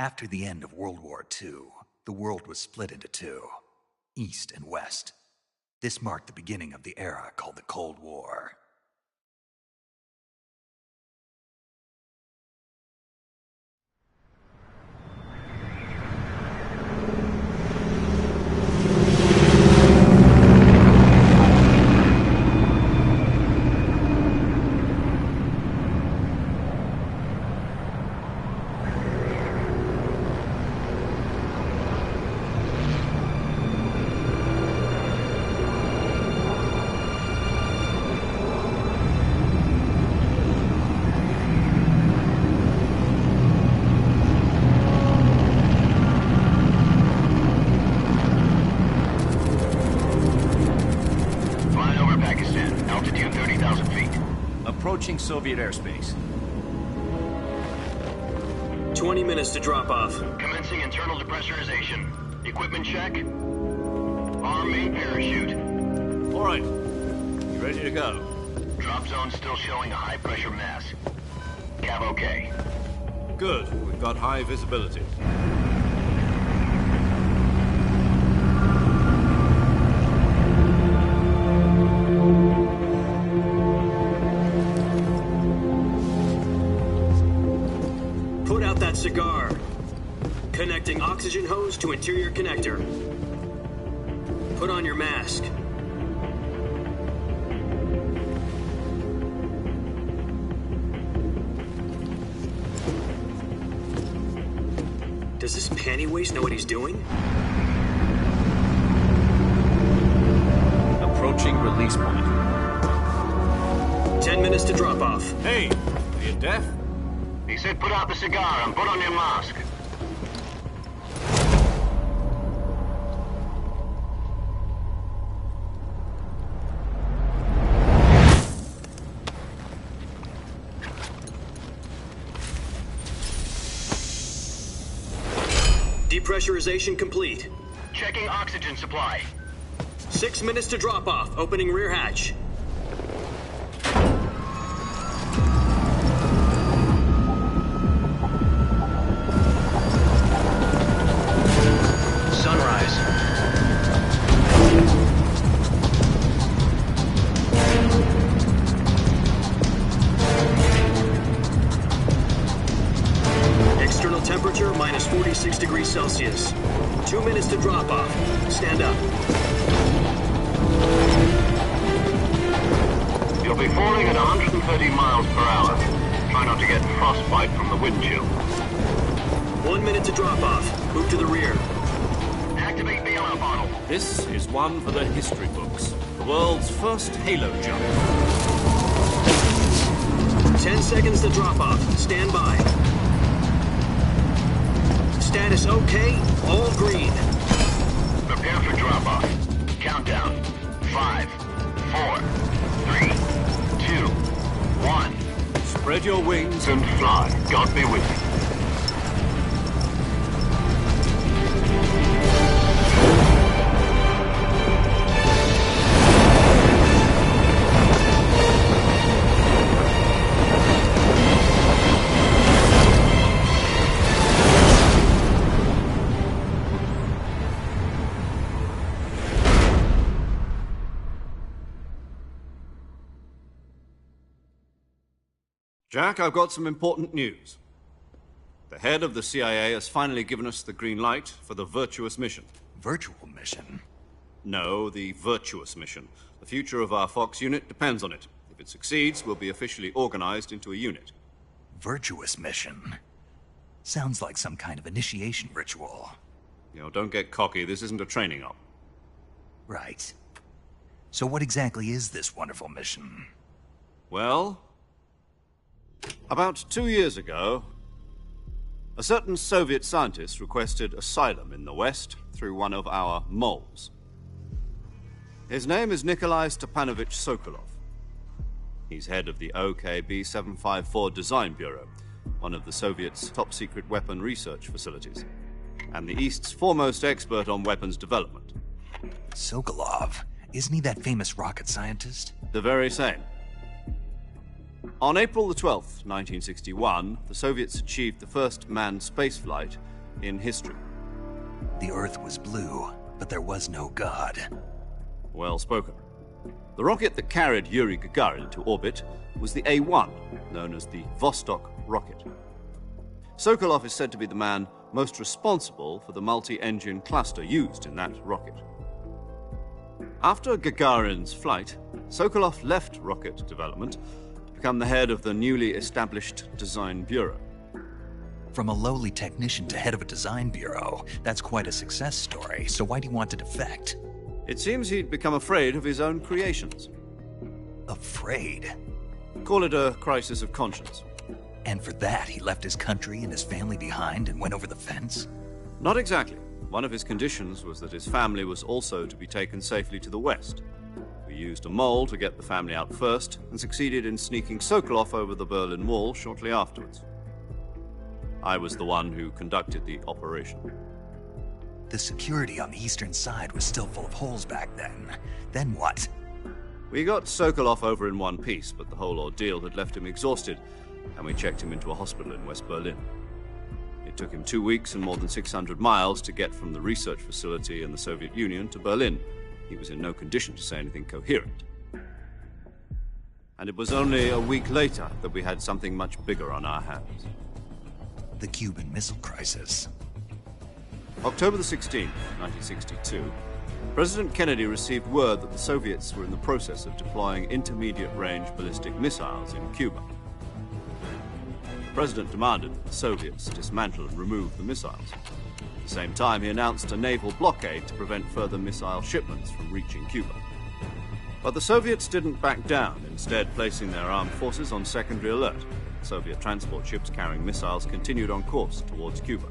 After the end of World War II, the world was split into two, East and West. This marked the beginning of the era called the Cold War. Approaching Soviet airspace. 20 minutes to drop off. Commencing internal depressurization. Equipment check. Arm main parachute. All right. You ready to go? Drop zone still showing a high pressure mass. Cav okay. Good. We've got high visibility. Cigar. Connecting oxygen hose to interior connector. Put on your mask. Does this panty waste know what he's doing? Approaching release point. 10 minutes to drop off. Hey, are you deaf? He said put out the cigar and put on your mask. Depressurization complete. Checking oxygen supply. 6 minutes to drop off. Opening rear hatch. Temperature minus 46 degrees Celsius. 2 minutes to drop off. Stand up. You'll be falling at 130 miles per hour. Try not to get frostbite from the wind chill. 1 minute to drop off. Move to the rear. Activate bailout bottle. This is one for the history books. The world's first halo jump. 10 seconds to drop off. Stand by. Status okay, all green. Prepare for drop-off. Countdown. 5, 4, 3, 2, 1. Spread your wings and fly. God be with you. Jack, I've got some important news. The head of the CIA has finally given us the green light for the Virtuous mission. Virtual mission? No, the Virtuous mission. The future of our Fox unit depends on it. If it succeeds, we'll be officially organized into a unit. Virtuous mission? Sounds like some kind of initiation ritual. You know, don't get cocky. This isn't a training op. Right. So what exactly is this wonderful mission? Well, about 2 years ago, a certain Soviet scientist requested asylum in the West through one of our moles. His name is Nikolai Stepanovich Sokolov. He's head of the OKB-754 Design Bureau, one of the Soviets' top-secret weapon research facilities, and the East's foremost expert on weapons development. Sokolov? Isn't he that famous rocket scientist? The very same. On April the 12th, 1961, the Soviets achieved the first manned spaceflight in history. The Earth was blue, but there was no God. Well spoken. The rocket that carried Yuri Gagarin to orbit was the A-1, known as the Vostok rocket. Sokolov is said to be the man most responsible for the multi-engine cluster used in that rocket. After Gagarin's flight, Sokolov left rocket development to become the head of the newly established Design Bureau. From a lowly technician to head of a design bureau, that's quite a success story, so why do you want to defect? It seems he'd become afraid of his own creations. Afraid? Call it a crisis of conscience. And for that, he left his country and his family behind and went over the fence? Not exactly. One of his conditions was that his family was also to be taken safely to the west. We used a mole to get the family out first and succeeded in sneaking Sokolov over the Berlin Wall shortly afterwards. I was the one who conducted the operation. The security on the eastern side was still full of holes back then. Then what? We got Sokolov over in one piece, but the whole ordeal had left him exhausted, and we checked him into a hospital in West Berlin. It took him 2 weeks and more than 600 miles to get from the research facility in the Soviet Union to Berlin. He was in no condition to say anything coherent. And it was only a week later that we had something much bigger on our hands. The Cuban Missile Crisis. October the 16th, 1962, President Kennedy received word that the Soviets were in the process of deploying intermediate-range ballistic missiles in Cuba. The President demanded that the Soviets dismantle and remove the missiles. At the same time, he announced a naval blockade to prevent further missile shipments from reaching Cuba. But the Soviets didn't back down, instead placing their armed forces on secondary alert. Soviet transport ships carrying missiles continued on course towards Cuba.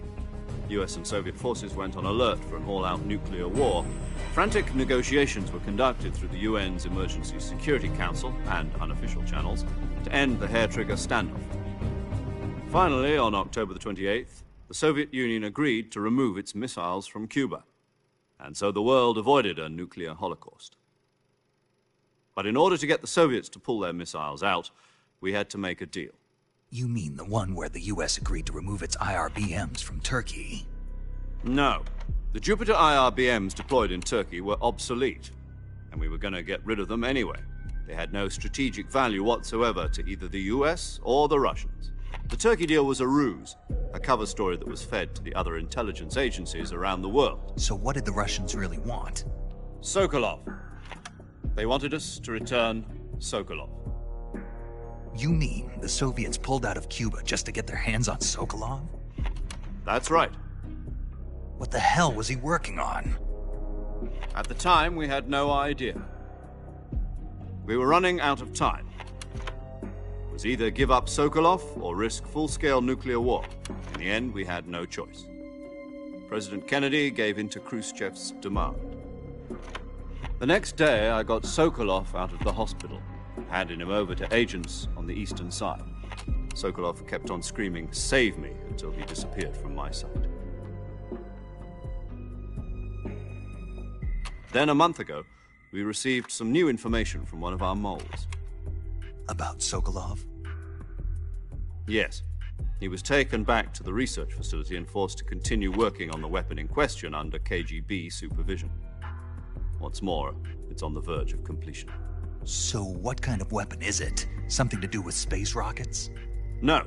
US and Soviet forces went on alert for an all-out nuclear war. Frantic negotiations were conducted through the UN's Emergency Security Council and unofficial channels to end the hair-trigger standoff. Finally, on October the 28th, the Soviet Union agreed to remove its missiles from Cuba, and so the world avoided a nuclear holocaust. But in order to get the Soviets to pull their missiles out, we had to make a deal. You mean the one where the US agreed to remove its IRBMs from Turkey? No. The Jupiter IRBMs deployed in Turkey were obsolete, and we were going to get rid of them anyway. They had no strategic value whatsoever to either the US or the Russians. The Turkey deal was a ruse, a cover story that was fed to the other intelligence agencies around the world. So what did the Russians really want? Sokolov. They wanted us to return Sokolov. You mean the Soviets pulled out of Cuba just to get their hands on Sokolov? That's right. What the hell was he working on? At the time, we had no idea. We were running out of time. It was either give up Sokolov or risk full-scale nuclear war. In the end, we had no choice. President Kennedy gave in to Khrushchev's demand. The next day, I got Sokolov out of the hospital, handing him over to agents on the eastern side. Sokolov kept on screaming, "Save me," until he disappeared from my sight. Then, a month ago, we received some new information from one of our moles. About Sokolov? Yes. He was taken back to the research facility and forced to continue working on the weapon in question under KGB supervision. What's more, it's on the verge of completion. So what kind of weapon is it? Something to do with space rockets? No,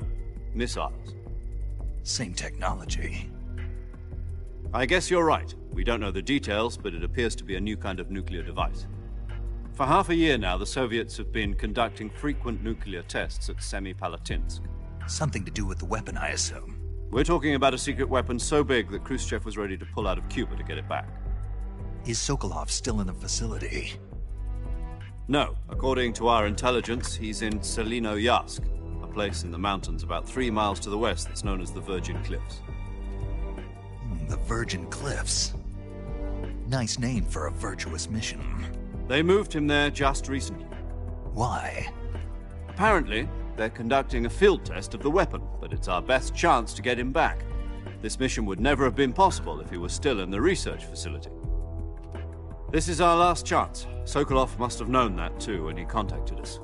missiles. Same technology. I guess you're right. We don't know the details, but it appears to be a new kind of nuclear device. For half a year now, the Soviets have been conducting frequent nuclear tests at Semipalatinsk. Something to do with the weapon, I assume. We're talking about a secret weapon so big that Khrushchev was ready to pull out of Cuba to get it back. Is Sokolov still in the facility? No. According to our intelligence, he's in Selinoyarsk, a place in the mountains about 3 miles to the west that's known as the Virgin Cliffs. The Virgin Cliffs. Nice name for a virtuous mission. They moved him there just recently. Why? Apparently, they're conducting a field test of the weapon, but it's our best chance to get him back. This mission would never have been possible if he was still in the research facility. This is our last chance. Sokolov must have known that too when he contacted us.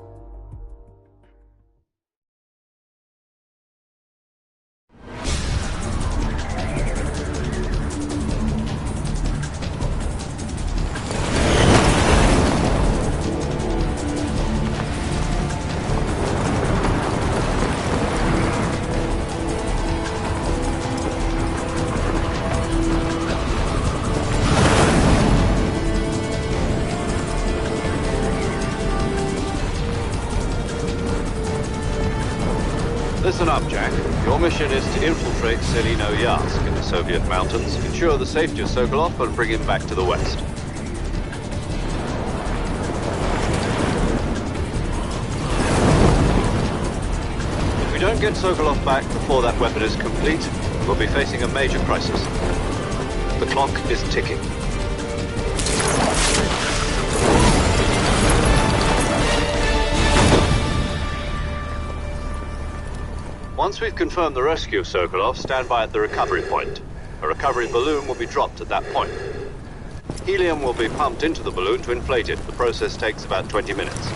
Listen up, Jack. Your mission is to infiltrate Selino Yask in the Soviet mountains, ensure the safety of Sokolov, and bring him back to the West. If we don't get Sokolov back before that weapon is complete, we'll be facing a major crisis. The clock is ticking. Once we've confirmed the rescue of Sokolov, stand by at the recovery point. A recovery balloon will be dropped at that point. Helium will be pumped into the balloon to inflate it. The process takes about 20 minutes.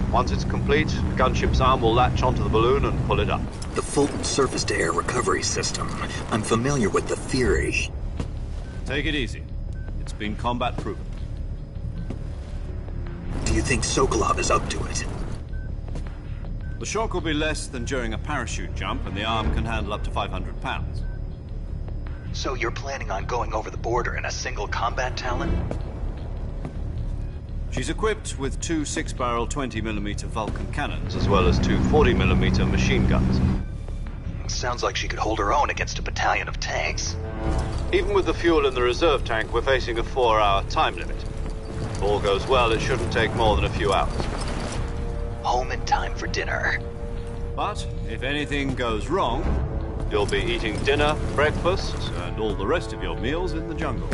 Once it's complete, the gunship's arm will latch onto the balloon and pull it up. The Fulton surface-to-air recovery system. I'm familiar with the theory. Take it easy. It's been combat-proven. Do you think Sokolov is up to it? The shock will be less than during a parachute jump, and the arm can handle up to 500 pounds. So you're planning on going over the border in a single combat Talon? She's equipped with two 6-barrel 20mm Vulcan cannons, as well as two 40mm machine guns. Sounds like she could hold her own against a battalion of tanks. Even with the fuel in the reserve tank, we're facing a 4-hour time limit. If all goes well, it shouldn't take more than a few hours. Home in time for dinner. But if anything goes wrong, you'll be eating dinner, breakfast, and all the rest of your meals in the jungle.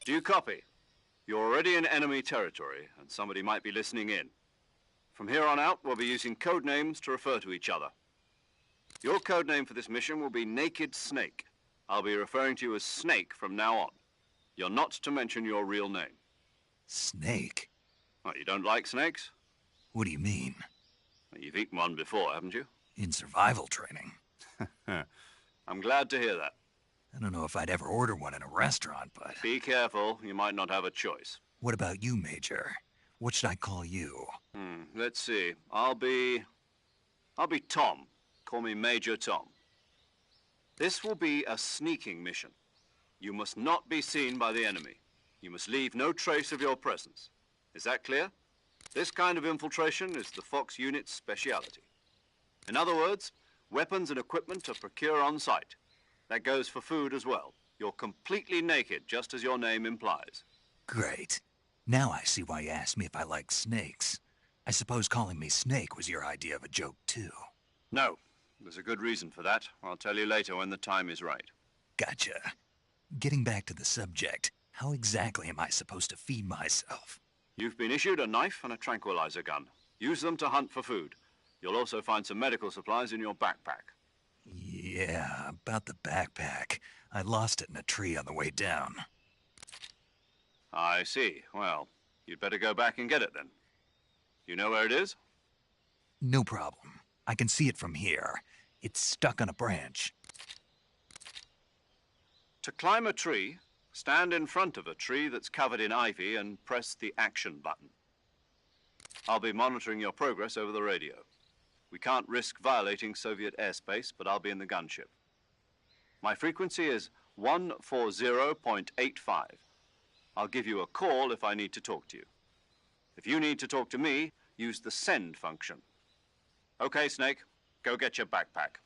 Do you copy? You're already in enemy territory, and somebody might be listening in. From here on out, we'll be using code names to refer to each other. Your code name for this mission will be Naked Snake. I'll be referring to you as Snake from now on. You're not to mention your real name. Snake? What, you don't like snakes? What do you mean? Well, you've eaten one before, haven't you? In survival training. I'm glad to hear that. I don't know if I'd ever order one in a restaurant, but... Be careful, you might not have a choice. What about you, Major? What should I call you? Let's see. I'll be Tom. Call me Major Tom. This will be a sneaking mission. You must not be seen by the enemy. You must leave no trace of your presence. Is that clear? This kind of infiltration is the Fox unit's speciality. In other words, weapons and equipment are procured on site. That goes for food as well. You're completely naked, just as your name implies. Great. Now I see why you asked me if I like snakes. I suppose calling me Snake was your idea of a joke, too. No. There's a good reason for that. I'll tell you later when the time is right. Gotcha. Getting back to the subject, how exactly am I supposed to feed myself? You've been issued a knife and a tranquilizer gun. Use them to hunt for food. You'll also find some medical supplies in your backpack. Yeah, about the backpack. I lost it in a tree on the way down. I see. Well, you'd better go back and get it then. You know where it is? No problem. I can see it from here. It's stuck on a branch. To climb a tree, stand in front of a tree that's covered in ivy and press the action button. I'll be monitoring your progress over the radio. We can't risk violating Soviet airspace, but I'll be in the gunship. My frequency is 140.85. I'll give you a call if I need to talk to you. If you need to talk to me, use the send function. Okay, Snake, go get your backpack.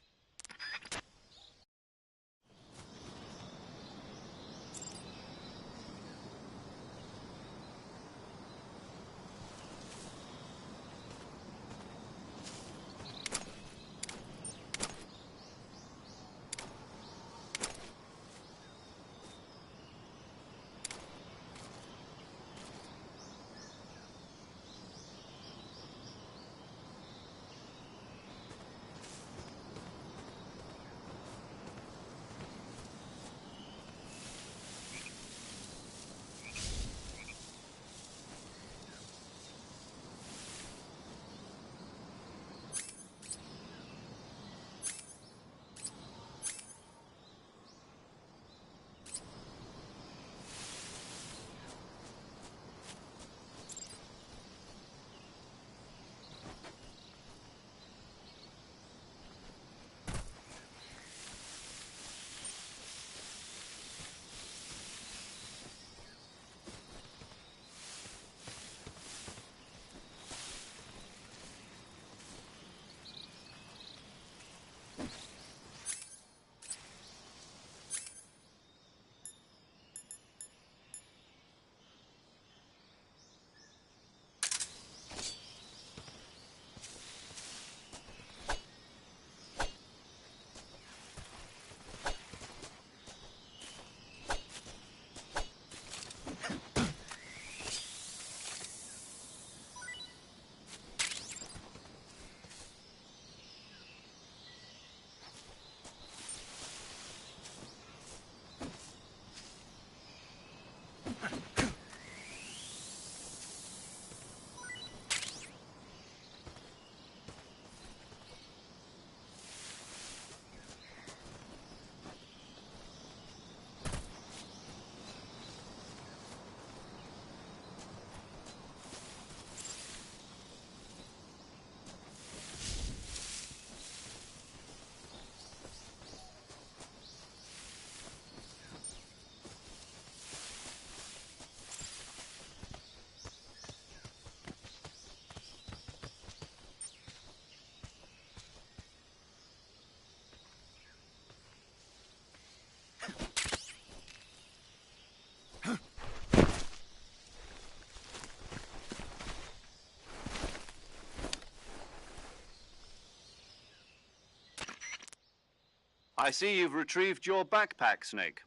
I see you've retrieved your backpack, Snake.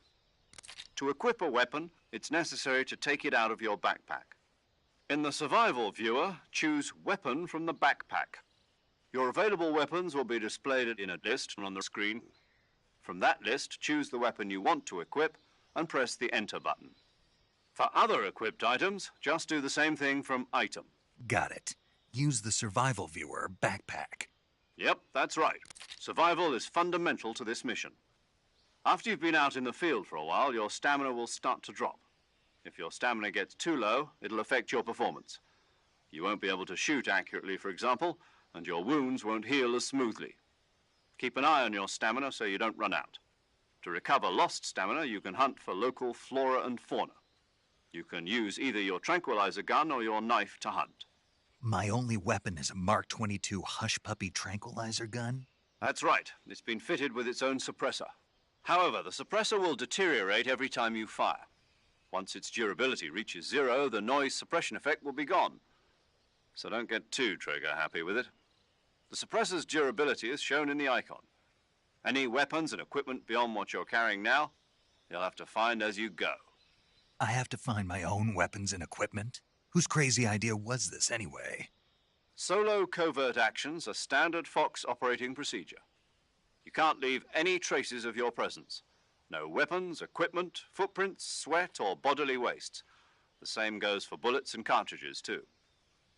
To equip a weapon, it's necessary to take it out of your backpack. In the survival viewer, choose Weapon from the backpack. Your available weapons will be displayed in a list on the screen. From that list, choose the weapon you want to equip and press the Enter button. For other equipped items, just do the same thing from Item. Got it. Use the survival viewer backpack. Yep, that's right. Survival is fundamental to this mission. After you've been out in the field for a while, your stamina will start to drop. If your stamina gets too low, it'll affect your performance. You won't be able to shoot accurately, for example, and your wounds won't heal as smoothly. Keep an eye on your stamina so you don't run out. To recover lost stamina, you can hunt for local flora and fauna. You can use either your tranquilizer gun or your knife to hunt. My only weapon is a Mark 22 Hush Puppy tranquilizer gun? That's right. It's been fitted with its own suppressor. However, the suppressor will deteriorate every time you fire. Once its durability reaches 0, the noise suppression effect will be gone. So don't get too trigger-happy with it. The suppressor's durability is shown in the icon. Any weapons and equipment beyond what you're carrying now, you'll have to find as you go. I have to find my own weapons and equipment? Whose crazy idea was this, anyway? Solo covert actions are standard Fox operating procedure. You can't leave any traces of your presence. No weapons, equipment, footprints, sweat, or bodily wastes. The same goes for bullets and cartridges, too.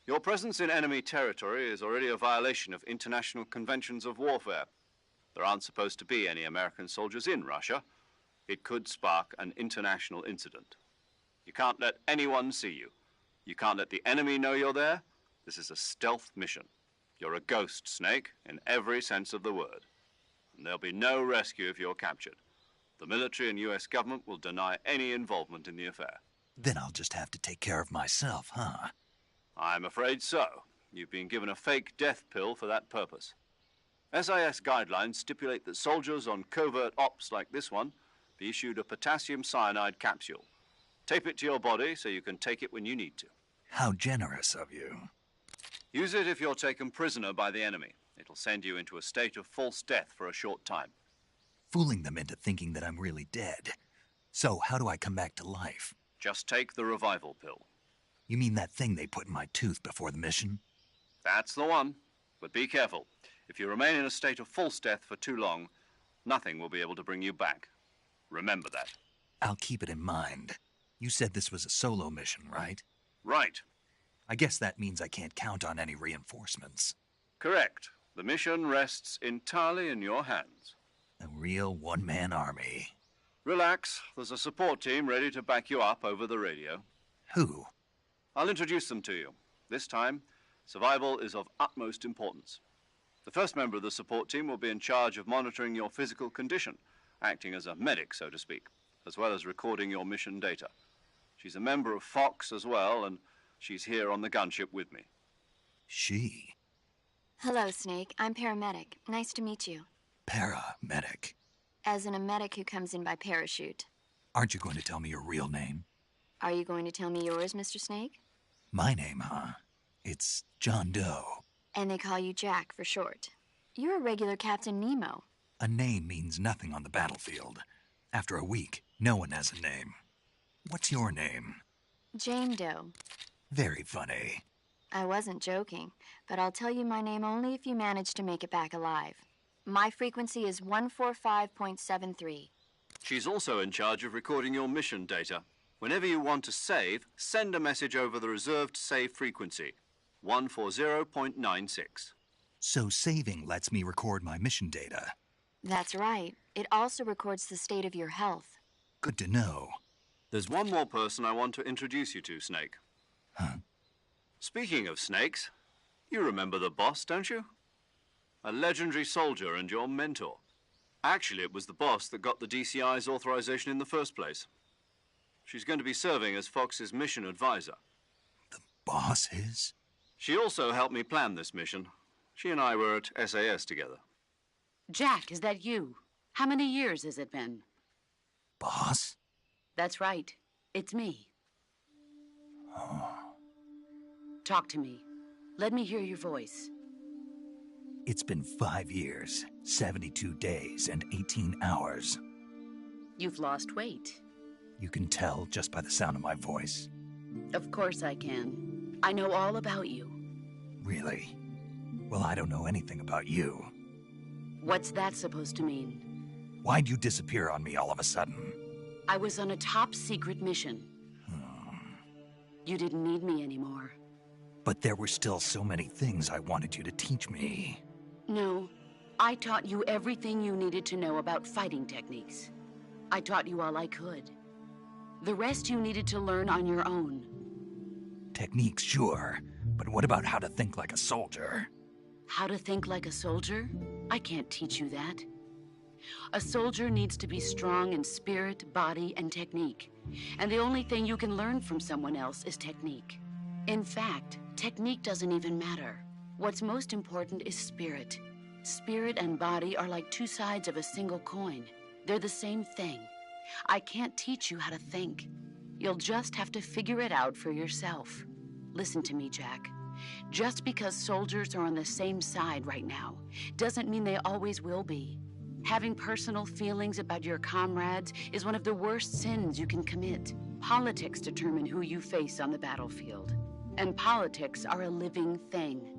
Your presence in enemy territory is already a violation of international conventions of warfare. There aren't supposed to be any American soldiers in Russia, It could spark an international incident. You can't let anyone see you. You can't let the enemy know you're there. This is a stealth mission. You're a ghost, Snake, in every sense of the word. And there'll be no rescue if you're captured. The military and U.S. government will deny any involvement in the affair. Then I'll just have to take care of myself, huh? I'm afraid so. You've been given a fake death pill for that purpose. SIS guidelines stipulate that soldiers on covert ops like this one be issued a potassium cyanide capsule. Tape it to your body so you can take it when you need to. How generous of you. Use it if you're taken prisoner by the enemy. It'll send you into a state of false death for a short time. Fooling them into thinking that I'm really dead. So, how do I come back to life? Just take the revival pill. You mean that thing they put in my tooth before the mission? That's the one. But be careful. If you remain in a state of false death for too long, nothing will be able to bring you back. Remember that. I'll keep it in mind. You said this was a solo mission, right? Right. I guess that means I can't count on any reinforcements. Correct. The mission rests entirely in your hands. A real one-man army. Relax. There's a support team ready to back you up over the radio. Who? I'll introduce them to you. This time, survival is of utmost importance. The first member of the support team will be in charge of monitoring your physical condition, acting as a medic, so to speak, as well as recording your mission data. She's a member of Fox as well, and she's here on the gunship with me. She? Hello, Snake. I'm paramedic. Nice to meet you. Paramedic. As in a medic who comes in by parachute. Aren't you going to tell me your real name? Are you going to tell me yours, Mr. Snake? My name, huh? It's John Doe. And they call you Jack for short. You're a regular Captain Nemo. A name means nothing on the battlefield. After a week, no one has a name. What's your name? Jane Doe. Very funny. I wasn't joking, but I'll tell you my name only if you manage to make it back alive. My frequency is 145.73. She's also in charge of recording your mission data. Whenever you want to save, send a message over the reserved save frequency, 140.96. So saving lets me record my mission data. That's right. It also records the state of your health. Good to know. There's one more person I want to introduce you to, Snake. Huh? Speaking of snakes, you remember the boss, don't you? A legendary soldier and your mentor. Actually, it was the boss that got the DCI's authorization in the first place. She's going to be serving as Fox's mission advisor. The boss is? She also helped me plan this mission. She and I were at SAS together. Jack, is that you? How many years has it been? Boss? That's right. It's me. Oh. Talk to me. Let me hear your voice. It's been 5 years, 72 days, and 18 hours. You've lost weight. You can tell just by the sound of my voice. Of course I can. I know all about you. Really? Well, I don't know anything about you. What's that supposed to mean? Why'd you disappear on me all of a sudden? I was on a top-secret mission. You didn't need me anymore. But there were still so many things I wanted you to teach me. No, I taught you everything you needed to know about fighting techniques. I taught you all I could. The rest you needed to learn on your own. Techniques, sure. But what about how to think like a soldier? How to think like a soldier? I can't teach you that. A soldier needs to be strong in spirit, body, and technique. And the only thing you can learn from someone else is technique. In fact, technique doesn't even matter. What's most important is spirit. Spirit and body are like two sides of a single coin. They're the same thing. I can't teach you how to think. You'll just have to figure it out for yourself. Listen to me, Jack. Just because soldiers are on the same side right now doesn't mean they always will be. Having personal feelings about your comrades is one of the worst sins you can commit. Politics determine who you face on the battlefield. And politics are a living thing.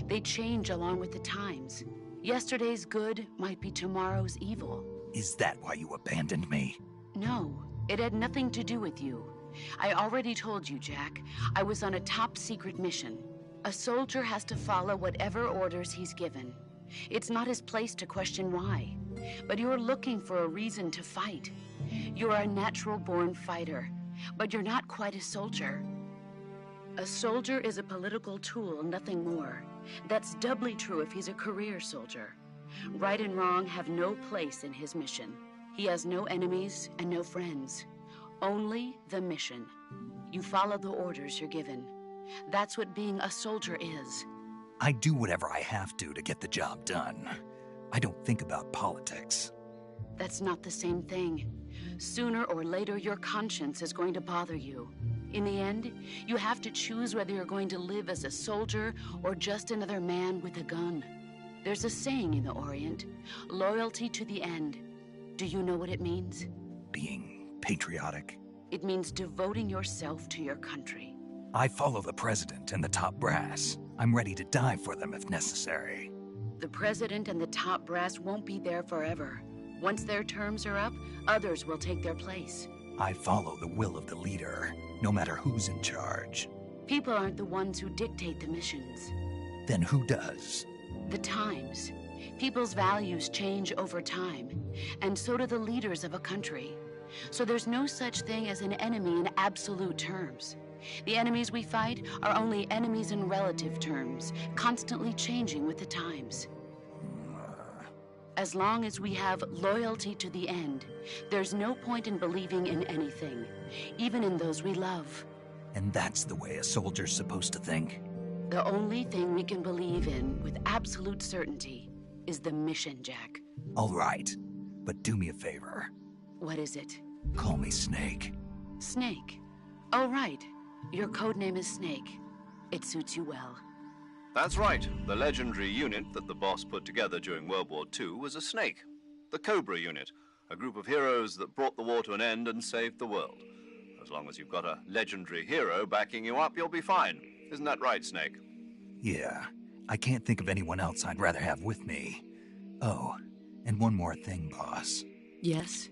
They change along with the times. Yesterday's good might be tomorrow's evil. Is that why you abandoned me? No, it had nothing to do with you. I already told you, Jack. I was on a top-secret mission. A soldier has to follow whatever orders he's given. It's not his place to question why. But you're looking for a reason to fight. You're a natural-born fighter, but you're not quite a soldier. A soldier is a political tool, nothing more. That's doubly true if he's a career soldier. Right and wrong have no place in his mission. He has no enemies and no friends. Only the mission. You follow the orders you're given. That's what being a soldier is. I do whatever I have to get the job done. I don't think about politics. That's not the same thing. Sooner or later, your conscience is going to bother you. In the end, you have to choose whether you're going to live as a soldier or just another man with a gun. There's a saying in the Orient, loyalty to the end. Do you know what it means? Being patriotic. It means devoting yourself to your country. I follow the president and the top brass. I'm ready to die for them if necessary. The president and the top brass won't be there forever. Once their terms are up, others will take their place. I follow the will of the leader, no matter who's in charge. People aren't the ones who dictate the missions. Then who does? The times. People's values change over time, and so do the leaders of a country. So there's no such thing as an enemy in absolute terms. The enemies we fight are only enemies in relative terms, constantly changing with the times. As long as we have loyalty to the end, there's no point in believing in anything, even in those we love. And that's the way a soldier's supposed to think? The only thing we can believe in with absolute certainty is the mission, Jack. All right, but do me a favor. What is it? Call me Snake. Snake? Oh, right. Your code name is Snake. It suits you well. That's right. The legendary unit that the boss put together during World War II was a snake. The Cobra unit, a group of heroes that brought the war to an end and saved the world. As long as you've got a legendary hero backing you up, you'll be fine. Isn't that right, Snake? Yeah, I can't think of anyone else I'd rather have with me. Oh, and one more thing, boss. Yes?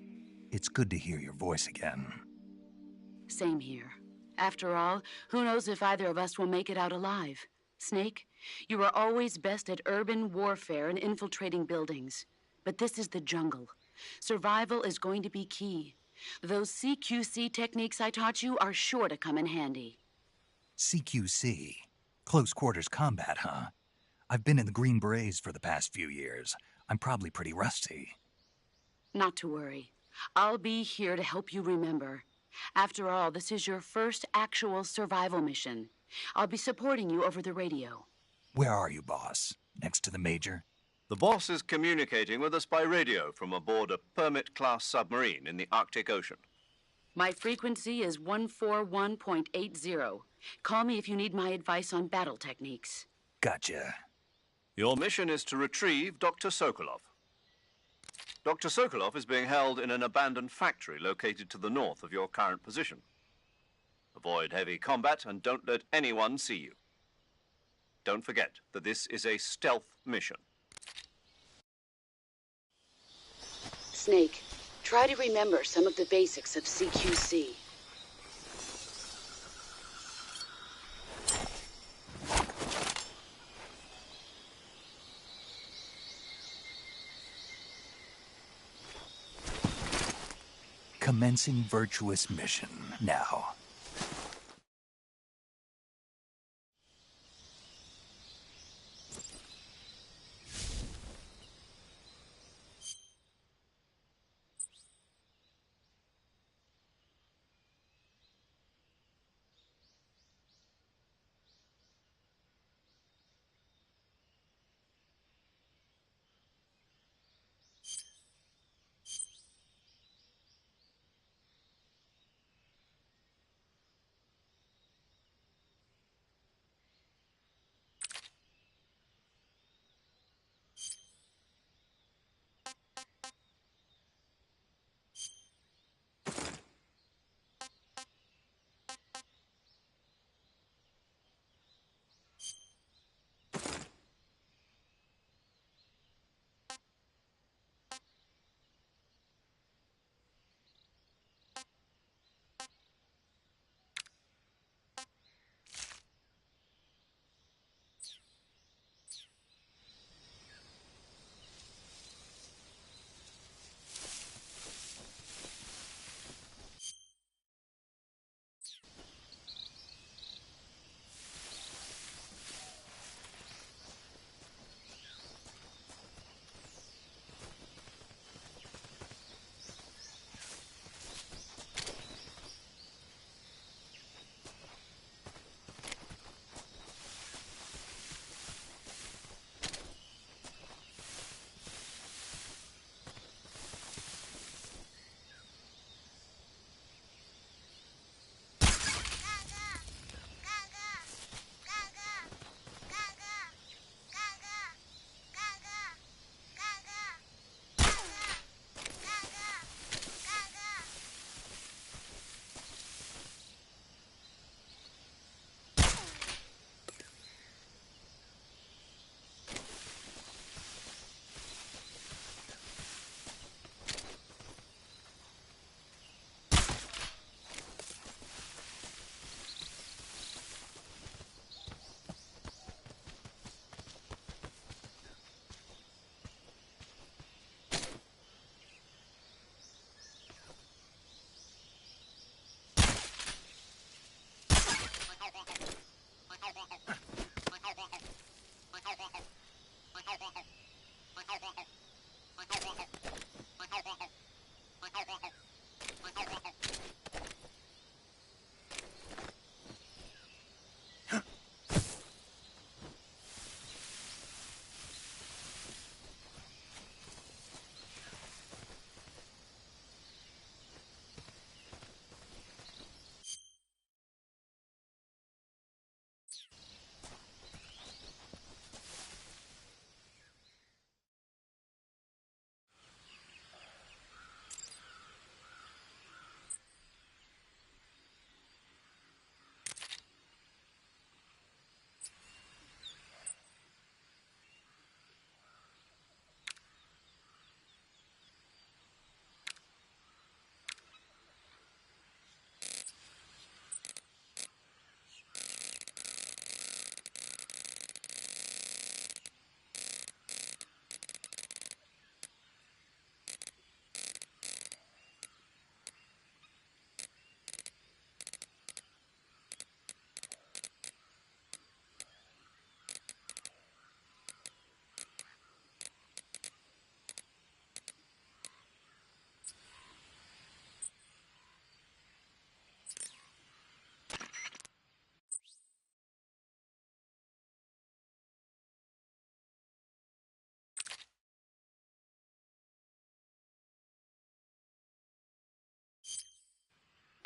It's good to hear your voice again. Same here. After all, who knows if either of us will make it out alive? Snake, you were always best at urban warfare and infiltrating buildings. But this is the jungle. Survival is going to be key. Those CQC techniques I taught you are sure to come in handy. CQC? Close quarters combat, huh? I've been in the Green Berets for the past few years. I'm probably pretty rusty. Not to worry. I'll be here to help you remember. After all, this is your first actual survival mission. I'll be supporting you over the radio. Where are you, boss? Next to the Major? The boss is communicating with us by radio from aboard a Permit-class submarine in the Arctic Ocean. My frequency is 141.80. Call me if you need my advice on battle techniques. Gotcha. Your mission is to retrieve Dr. Sokolov. Dr. Sokolov is being held in an abandoned factory located to the north of your current position. Avoid heavy combat and don't let anyone see you. Don't forget that this is a stealth mission. Snake, try to remember some of the basics of CQC. Commencing virtuous mission now.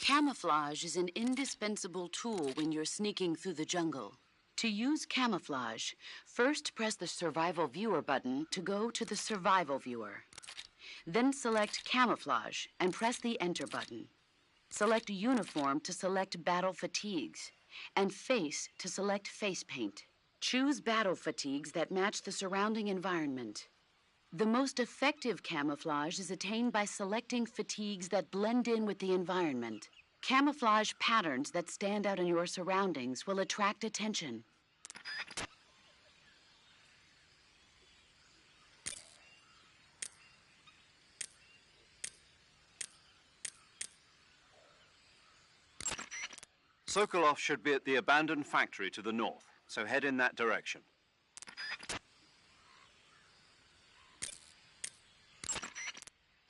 Camouflage is an indispensable tool when you're sneaking through the jungle. To use camouflage, first press the Survival Viewer button to go to the Survival Viewer. Then select Camouflage and press the Enter button. Select Uniform to select Battle Fatigues, and Face to select Face Paint. Choose battle fatigues that match the surrounding environment. The most effective camouflage is attained by selecting fatigues that blend in with the environment. Camouflage patterns that stand out in your surroundings will attract attention. Sokolov should be at the abandoned factory to the north, so head in that direction.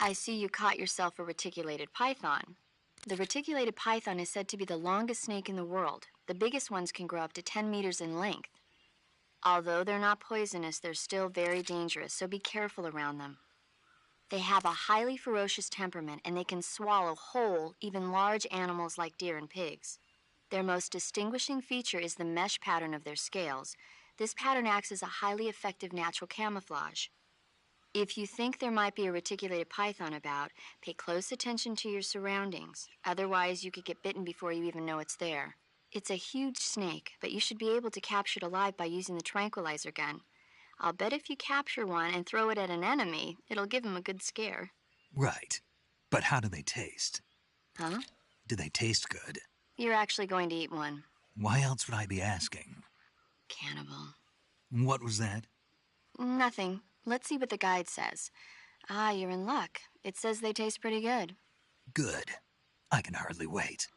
I see you caught yourself a reticulated python. The reticulated python is said to be the longest snake in the world. The biggest ones can grow up to 10 meters in length. Although they're not poisonous, they're still very dangerous, so be careful around them. They have a highly ferocious temperament, and they can swallow whole, even large animals like deer and pigs. Their most distinguishing feature is the mesh pattern of their scales. This pattern acts as a highly effective natural camouflage. If you think there might be a reticulated python about, pay close attention to your surroundings. Otherwise, you could get bitten before you even know it's there. It's a huge snake, but you should be able to capture it alive by using the tranquilizer gun. I'll bet if you capture one and throw it at an enemy, it'll give him a good scare. Right. But how do they taste? Huh? Do they taste good? You're actually going to eat one. Why else would I be asking? Cannibal. What was that? Nothing. Let's see what the guide says. Ah, you're in luck. It says they taste pretty good. Good. I can hardly wait.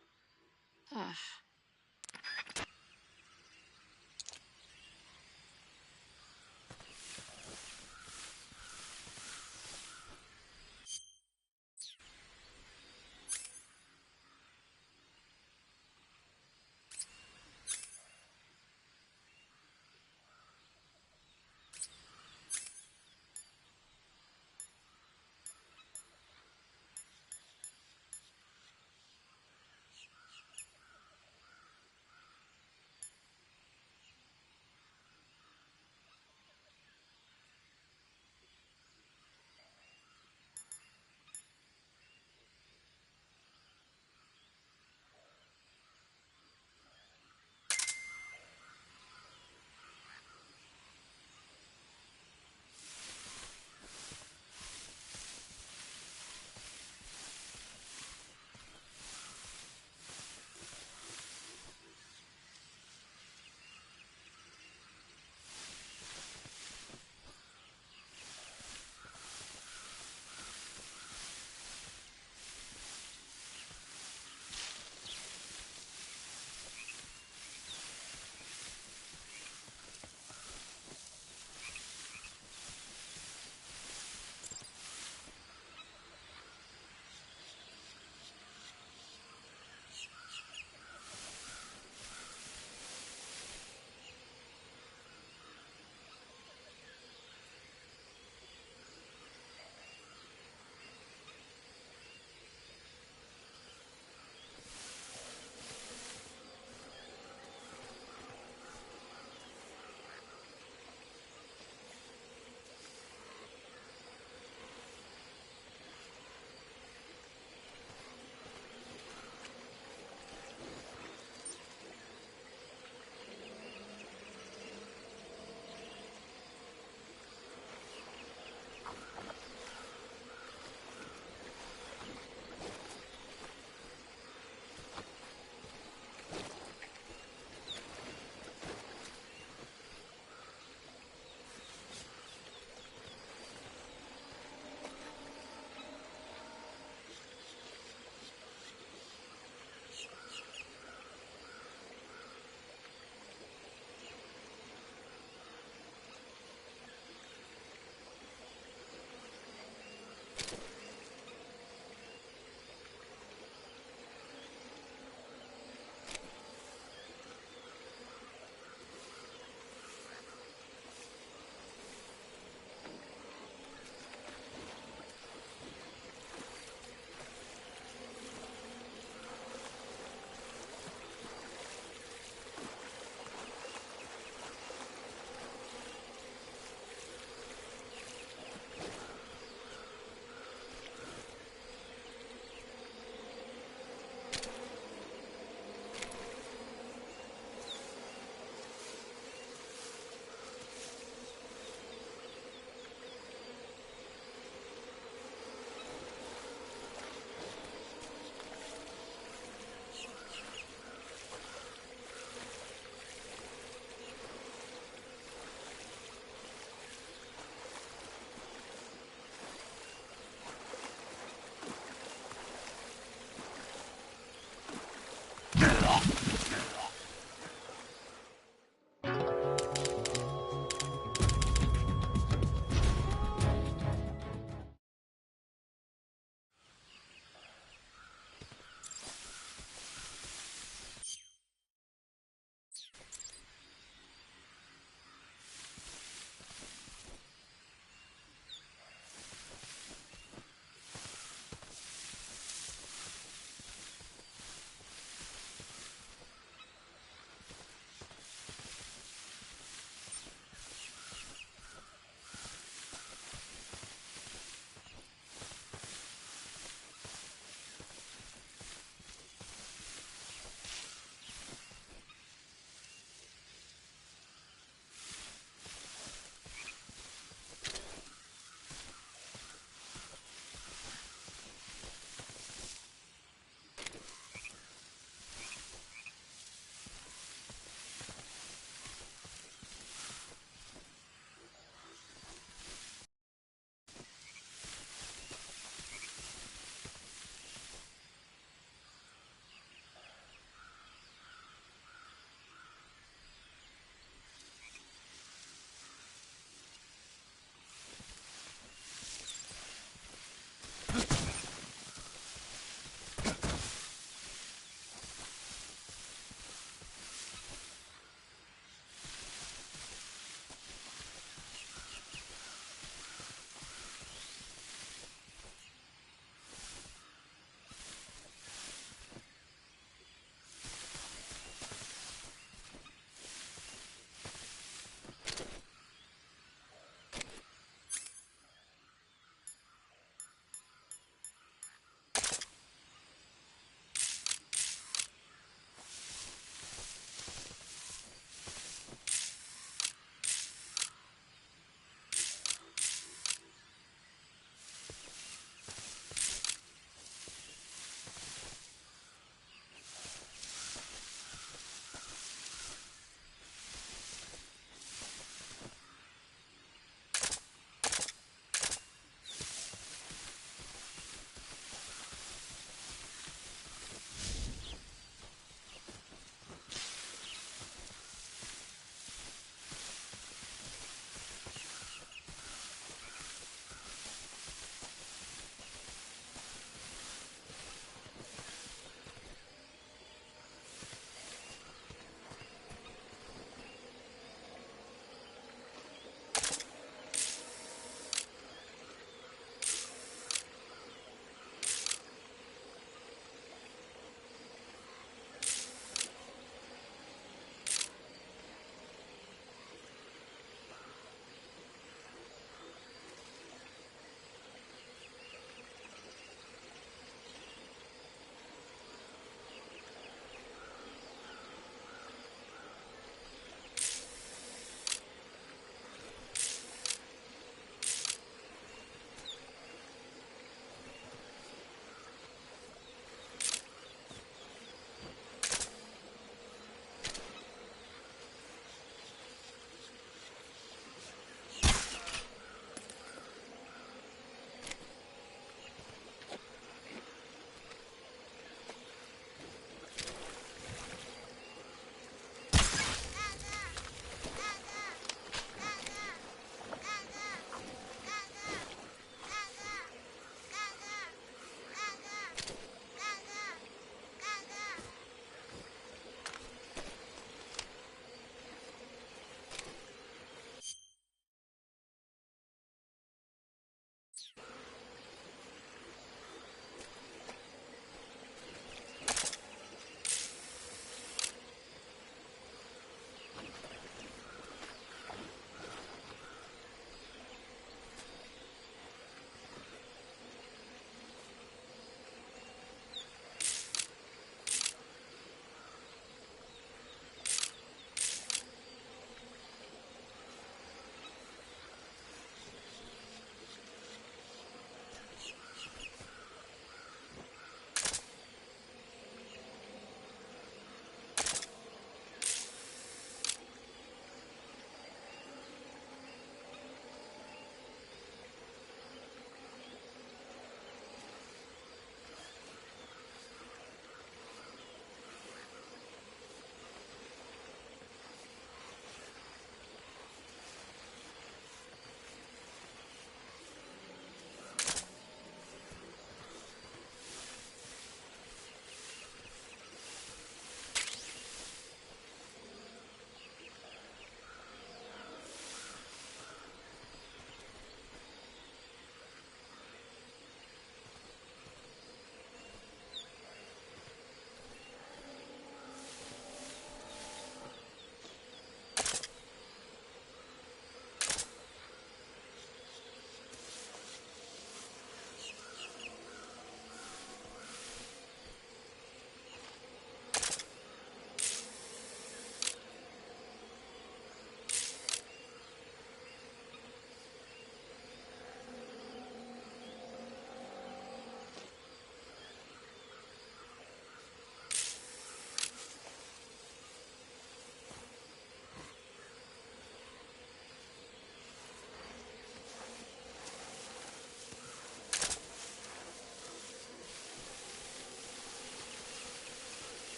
Ugh.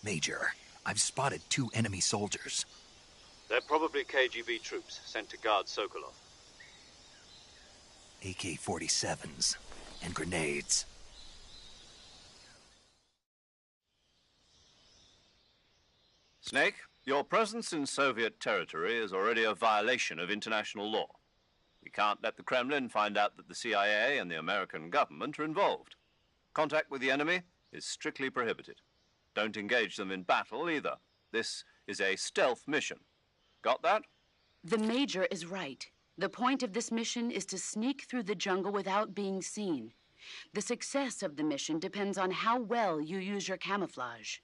Major, I've spotted 2 enemy soldiers. They're probably KGB troops sent to guard Sokolov. AK-47s and grenades. Snake, your presence in Soviet territory is already a violation of international law. We can't let the Kremlin find out that the CIA and the American government are involved. Contact with the enemy is strictly prohibited. Don't engage them in battle either. This is a stealth mission. Got that? The Major is right. The point of this mission is to sneak through the jungle without being seen. The success of the mission depends on how well you use your camouflage.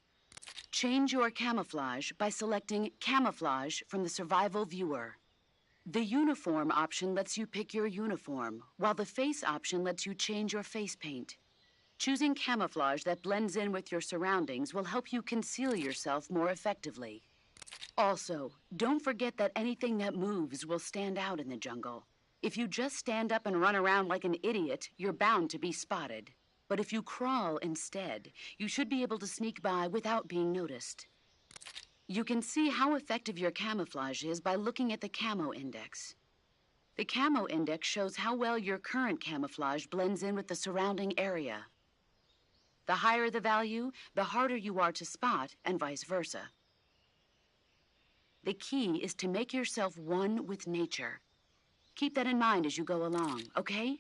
Change your camouflage by selecting Camouflage from the Survival Viewer. The Uniform option lets you pick your uniform, while the Face option lets you change your face paint. Choosing camouflage that blends in with your surroundings will help you conceal yourself more effectively. Also, don't forget that anything that moves will stand out in the jungle. If you just stand up and run around like an idiot, you're bound to be spotted. But if you crawl instead, you should be able to sneak by without being noticed. You can see how effective your camouflage is by looking at the Camo Index. The Camo Index shows how well your current camouflage blends in with the surrounding area. The higher the value, the harder you are to spot, and vice versa. The key is to make yourself one with nature. Keep that in mind as you go along, okay?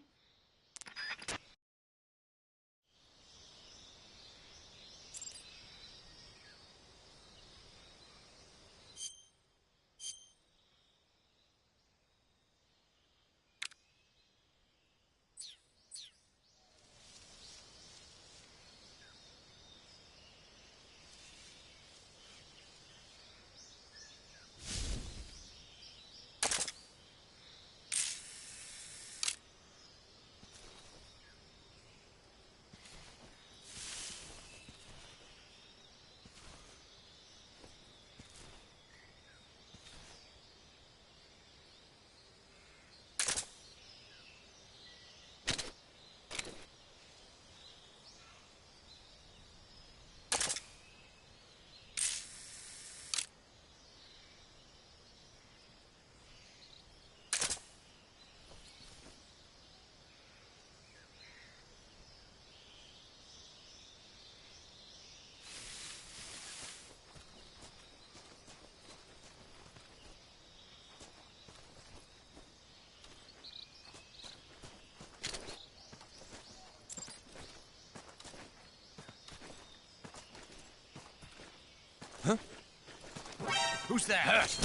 Who's that?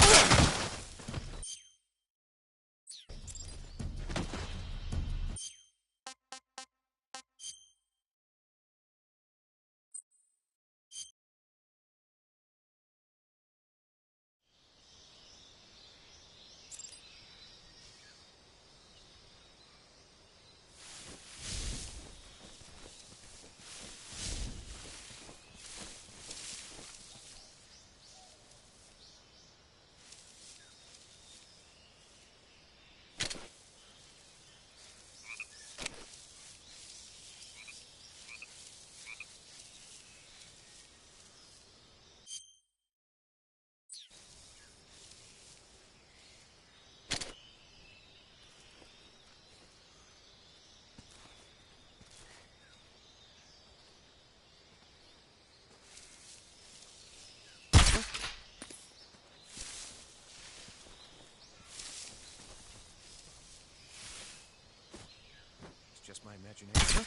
Just my imagination.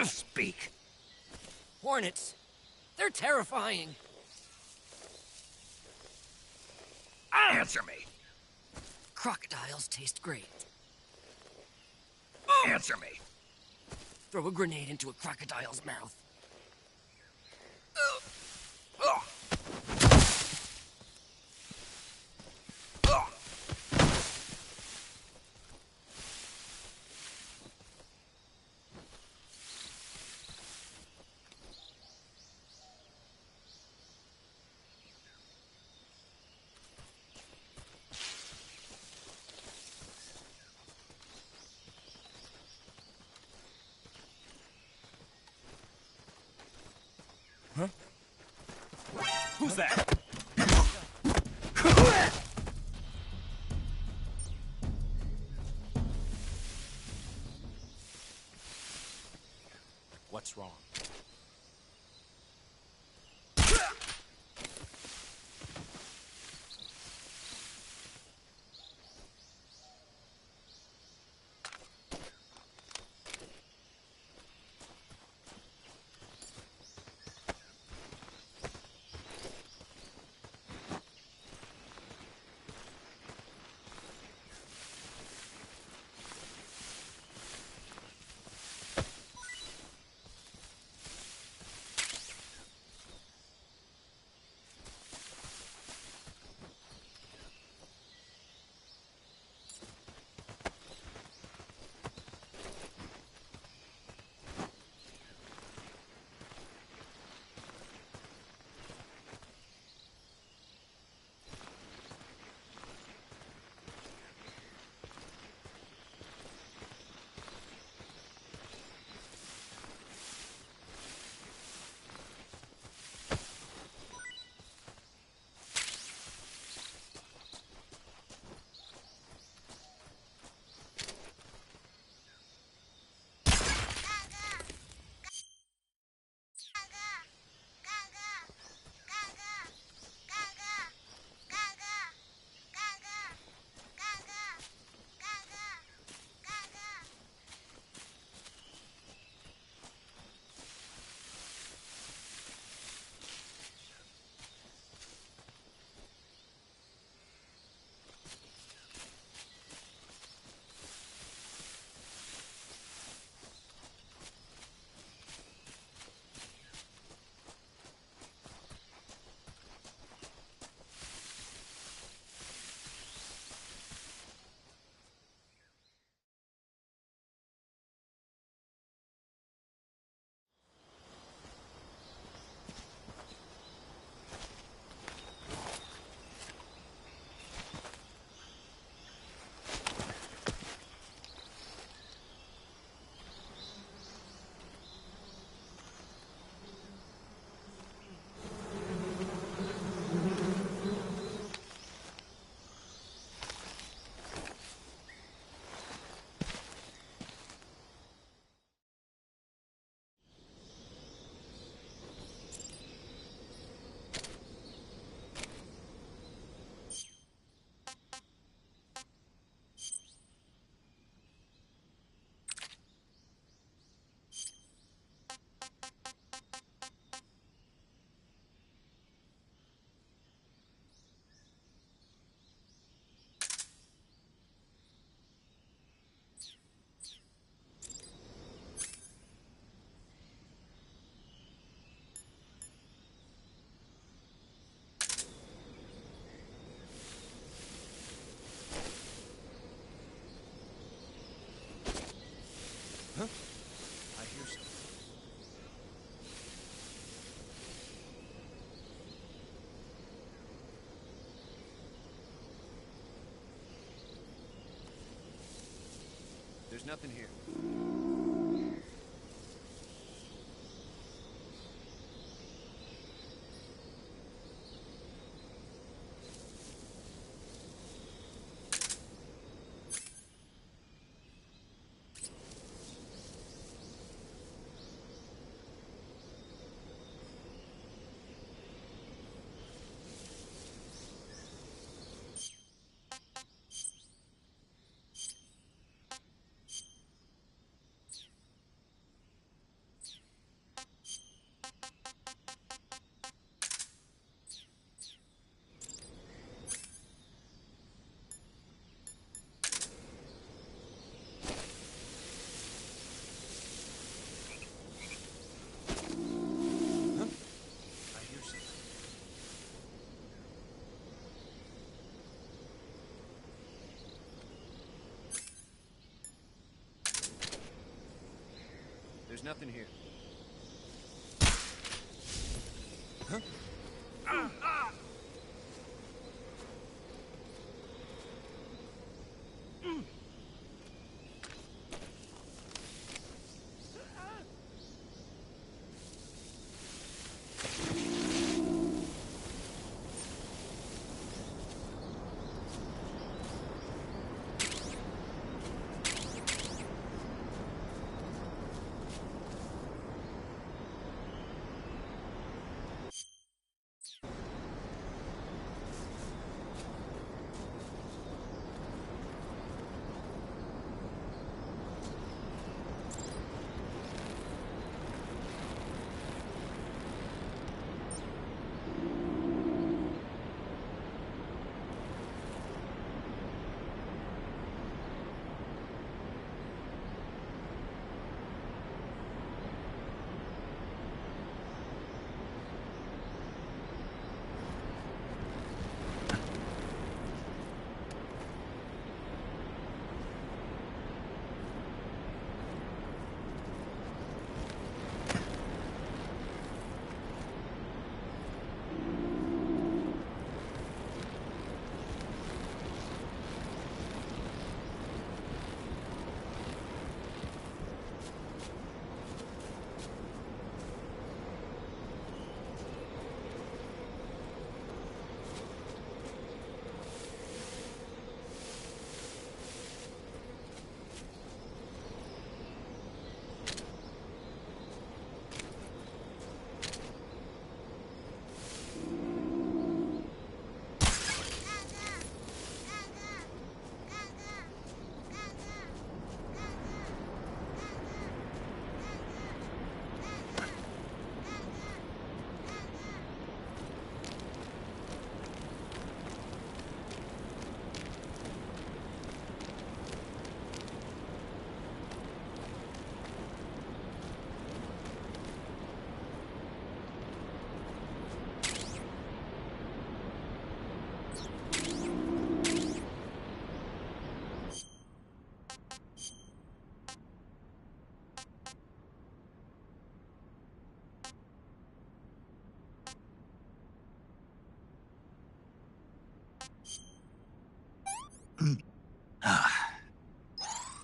Speak. Hornets. They're terrifying. Answer me. Crocodiles taste great. Answer me. Throw a grenade into a crocodile's mouth. Who's that? What's wrong? There's nothing here. There's nothing here.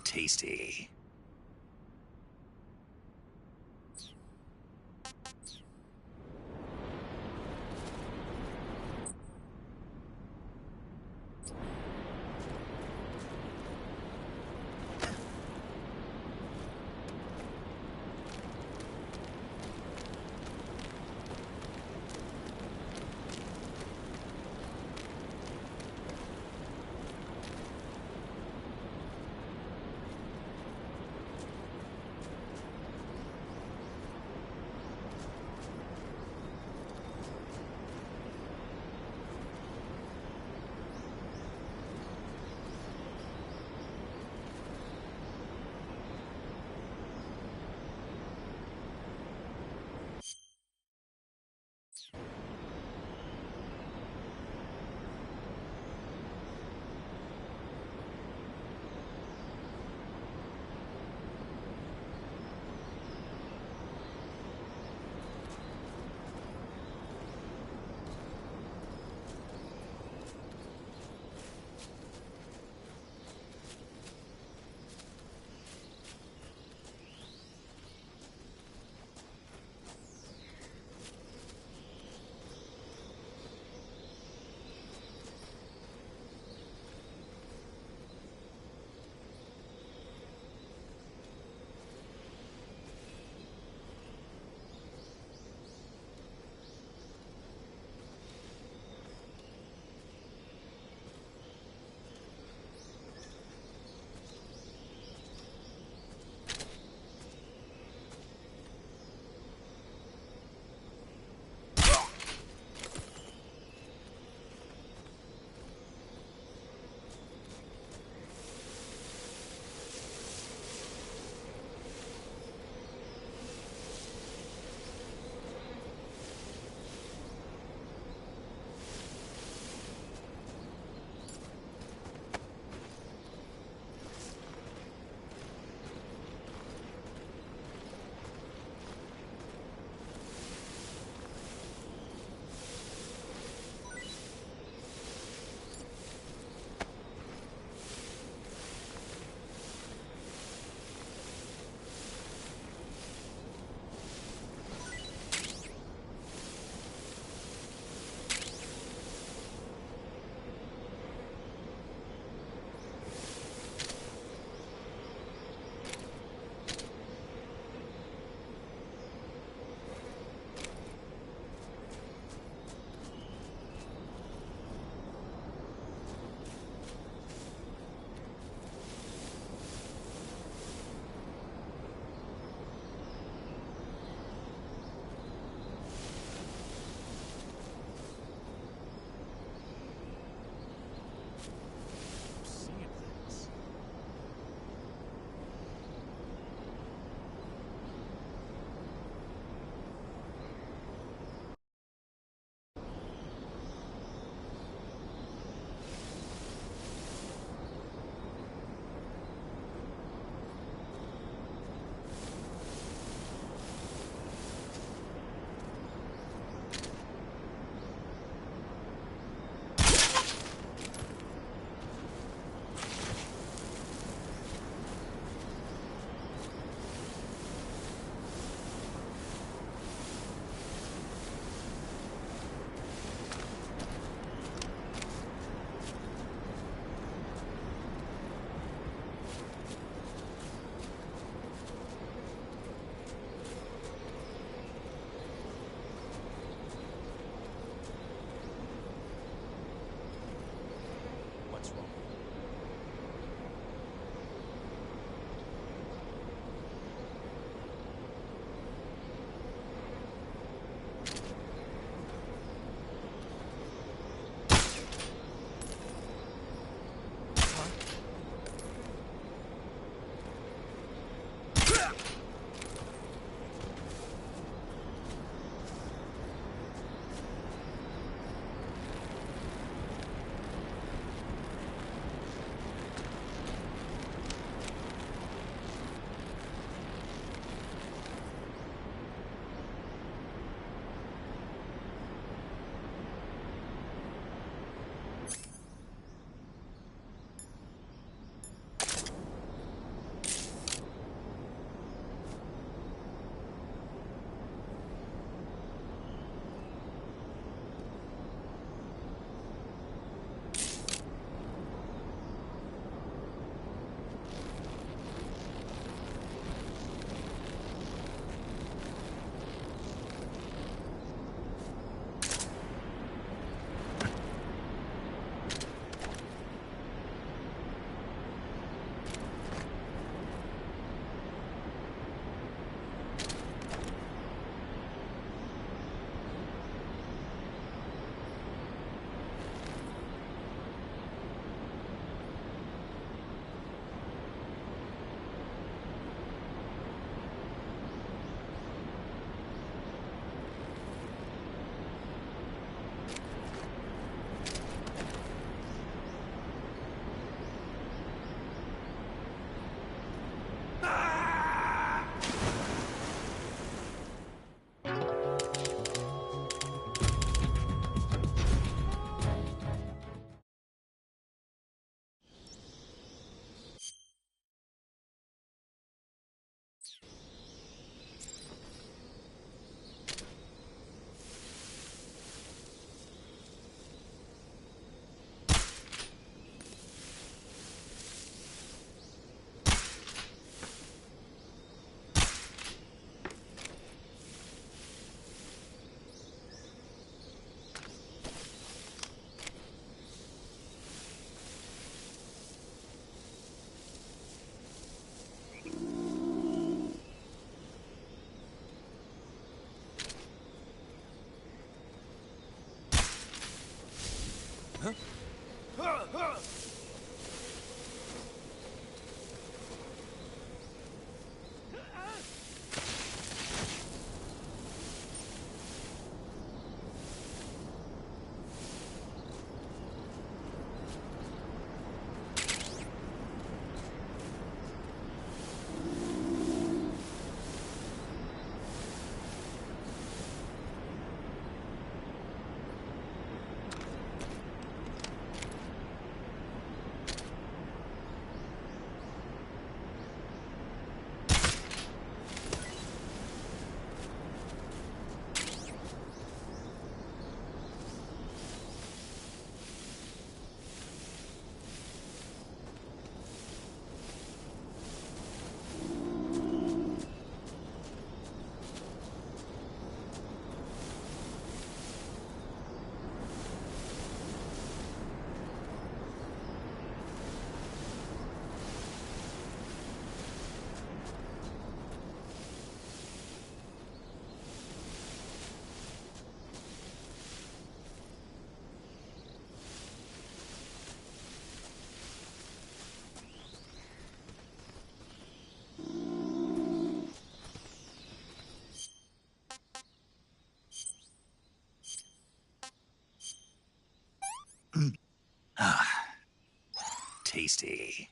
Tasty. Tasty.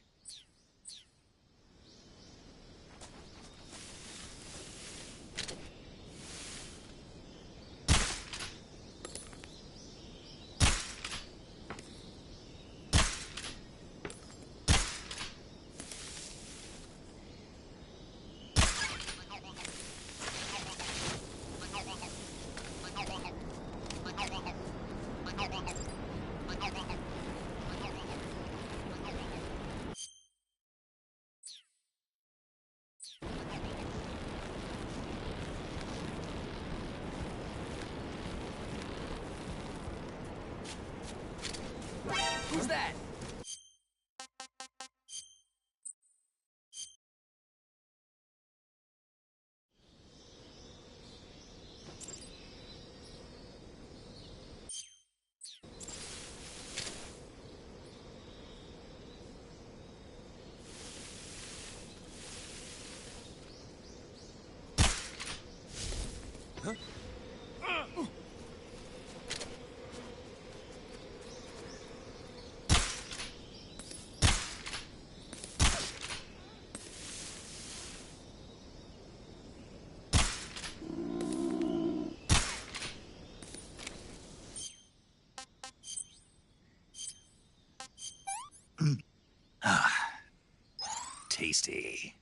Who's that? Tasty.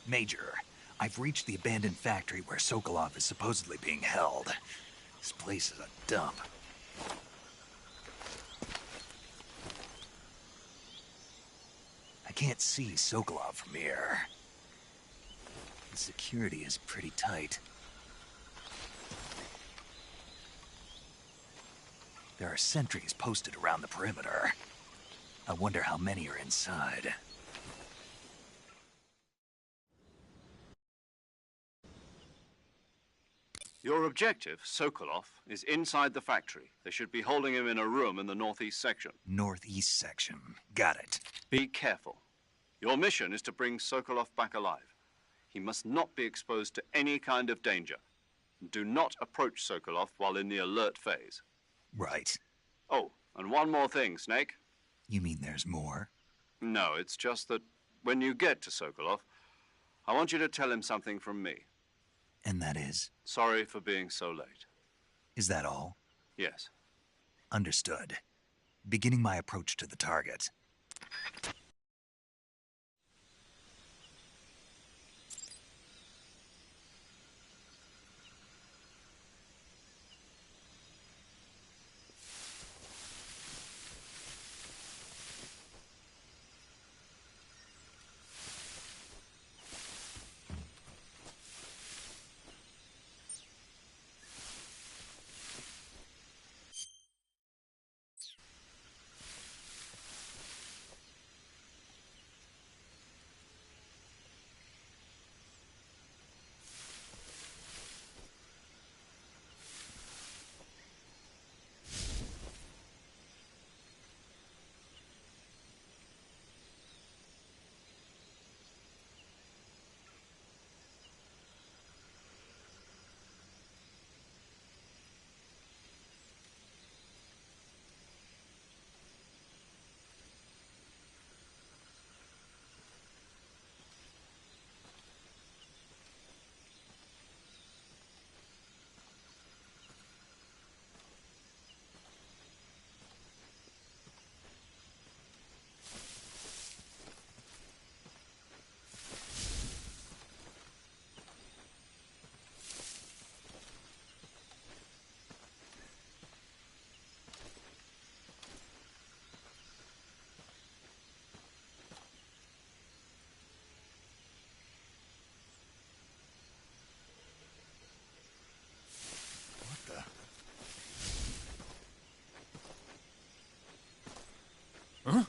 Major, I've reached the abandoned factory where Sokolov is supposedly being held. This place is a dump. I can't see Sokolov from here. The security is pretty tight. There are sentries posted around the perimeter. I wonder how many are inside. Your objective, Sokolov, is inside the factory. They should be holding him in a room in the northeast section. Northeast section. Got it. Be careful. Your mission is to bring Sokolov back alive. He must not be exposed to any kind of danger. Do not approach Sokolov while in the alert phase. Right. Oh, and one more thing, Snake. You mean there's more? No, it's just that when you get to Sokolov, I want you to tell him something from me. And that is? Sorry for being so late. Is that all? Yes. Understood. Beginning my approach to the target. Huh?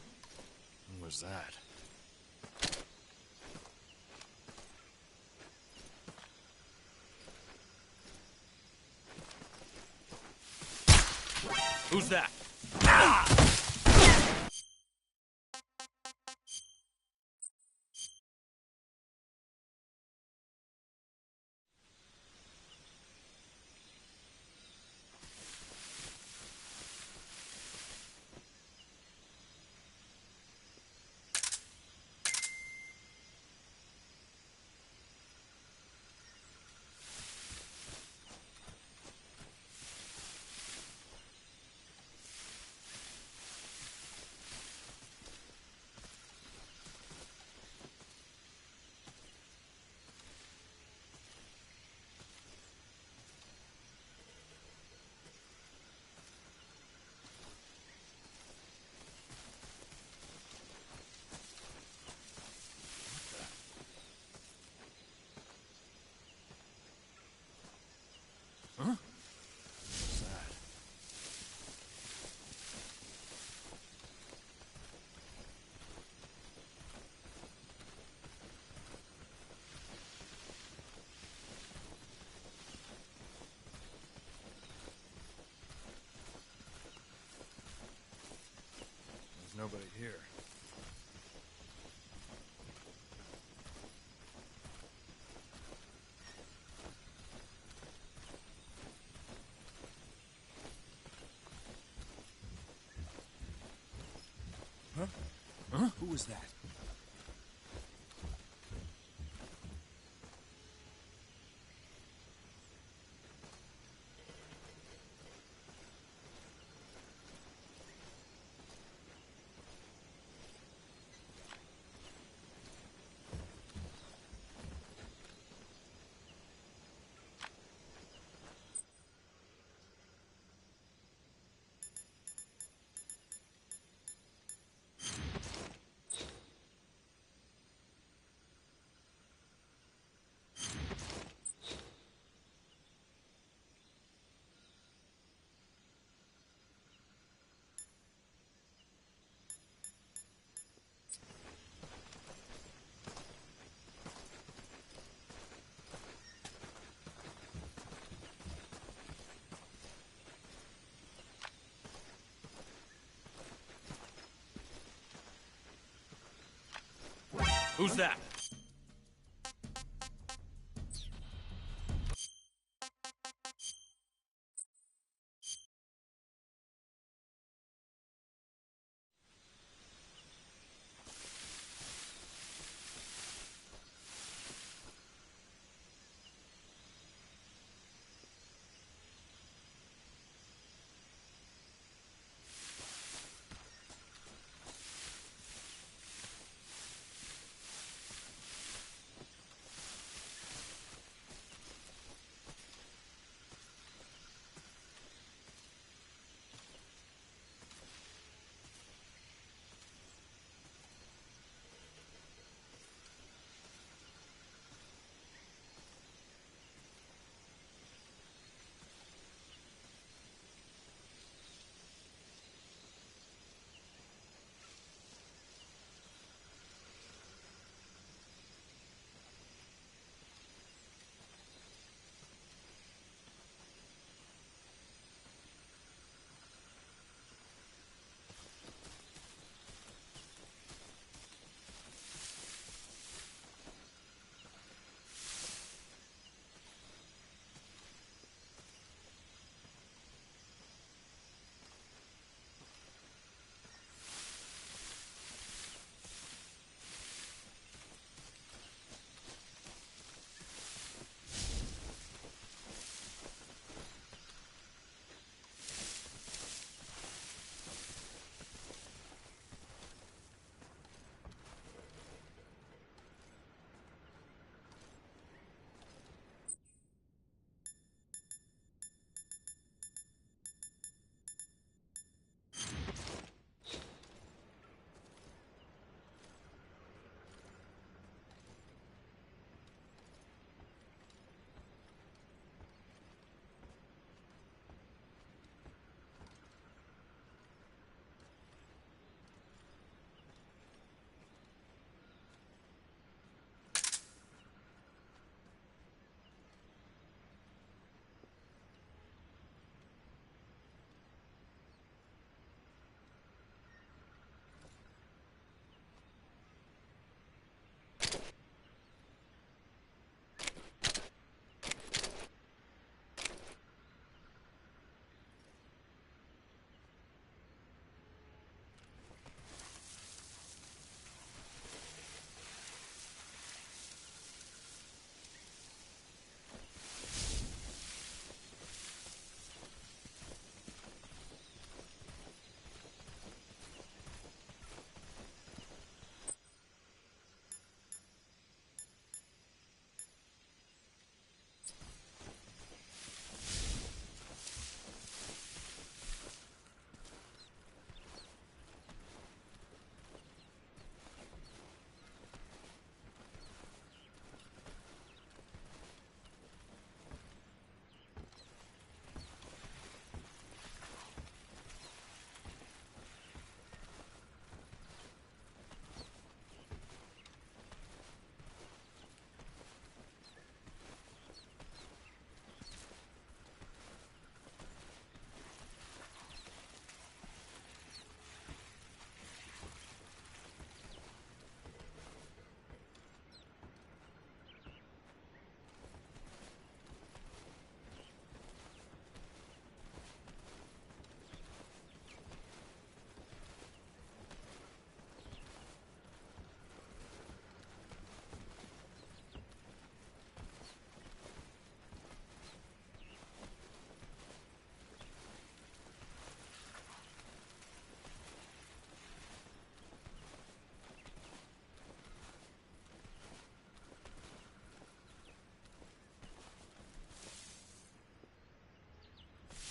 What was that? Who's that? Huh? What's that? There's nobody here. Huh? Huh? Who was that? Who's that?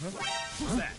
Who's that?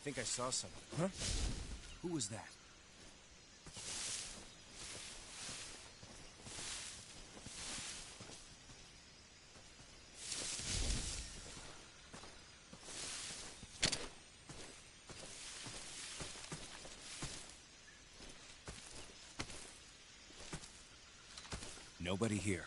I think I saw someone. Huh? Who was that? Nobody here.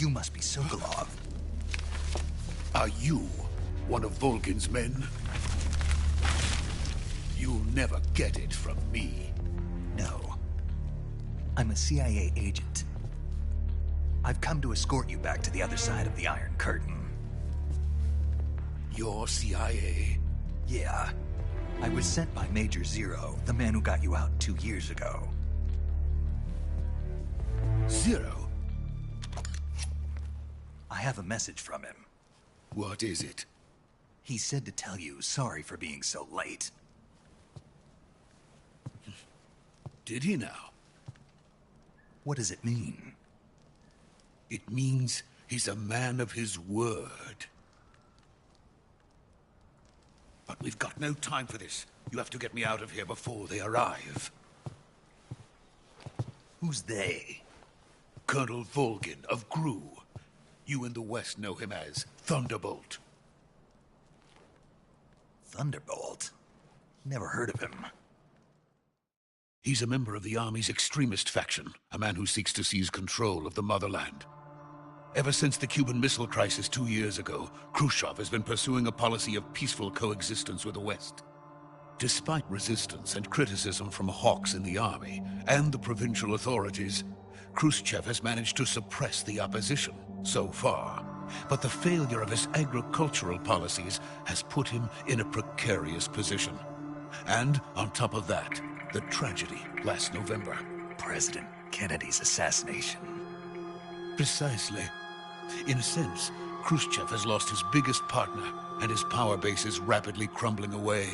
You must be Sokolov. Are you one of Volgin's men? You'll never get it from me. No. I'm a CIA agent. I've come to escort you back to the other side of the Iron Curtain. You're CIA? Yeah. I was sent by Major Zero, the man who got you out 2 years ago. Zero? I have a message from him. What is it? He said to tell you sorry for being so late. Did he now? What does it mean? It means he's a man of his word. But we've got no time for this. You have to get me out of here before they arrive. Who's they? Colonel Volgin of GRU. You in the West know him as Thunderbolt. Thunderbolt? Never heard of him. He's a member of the Army's extremist faction, a man who seeks to seize control of the motherland. Ever since the Cuban Missile Crisis 2 years ago, Khrushchev has been pursuing a policy of peaceful coexistence with the West. Despite resistance and criticism from hawks in the army and the provincial authorities, Khrushchev has managed to suppress the opposition so far. But the failure of his agricultural policies has put him in a precarious position. And on top of that, the tragedy last November. President Kennedy's assassination. Precisely. In a sense, Khrushchev has lost his biggest partner, and his power base is rapidly crumbling away.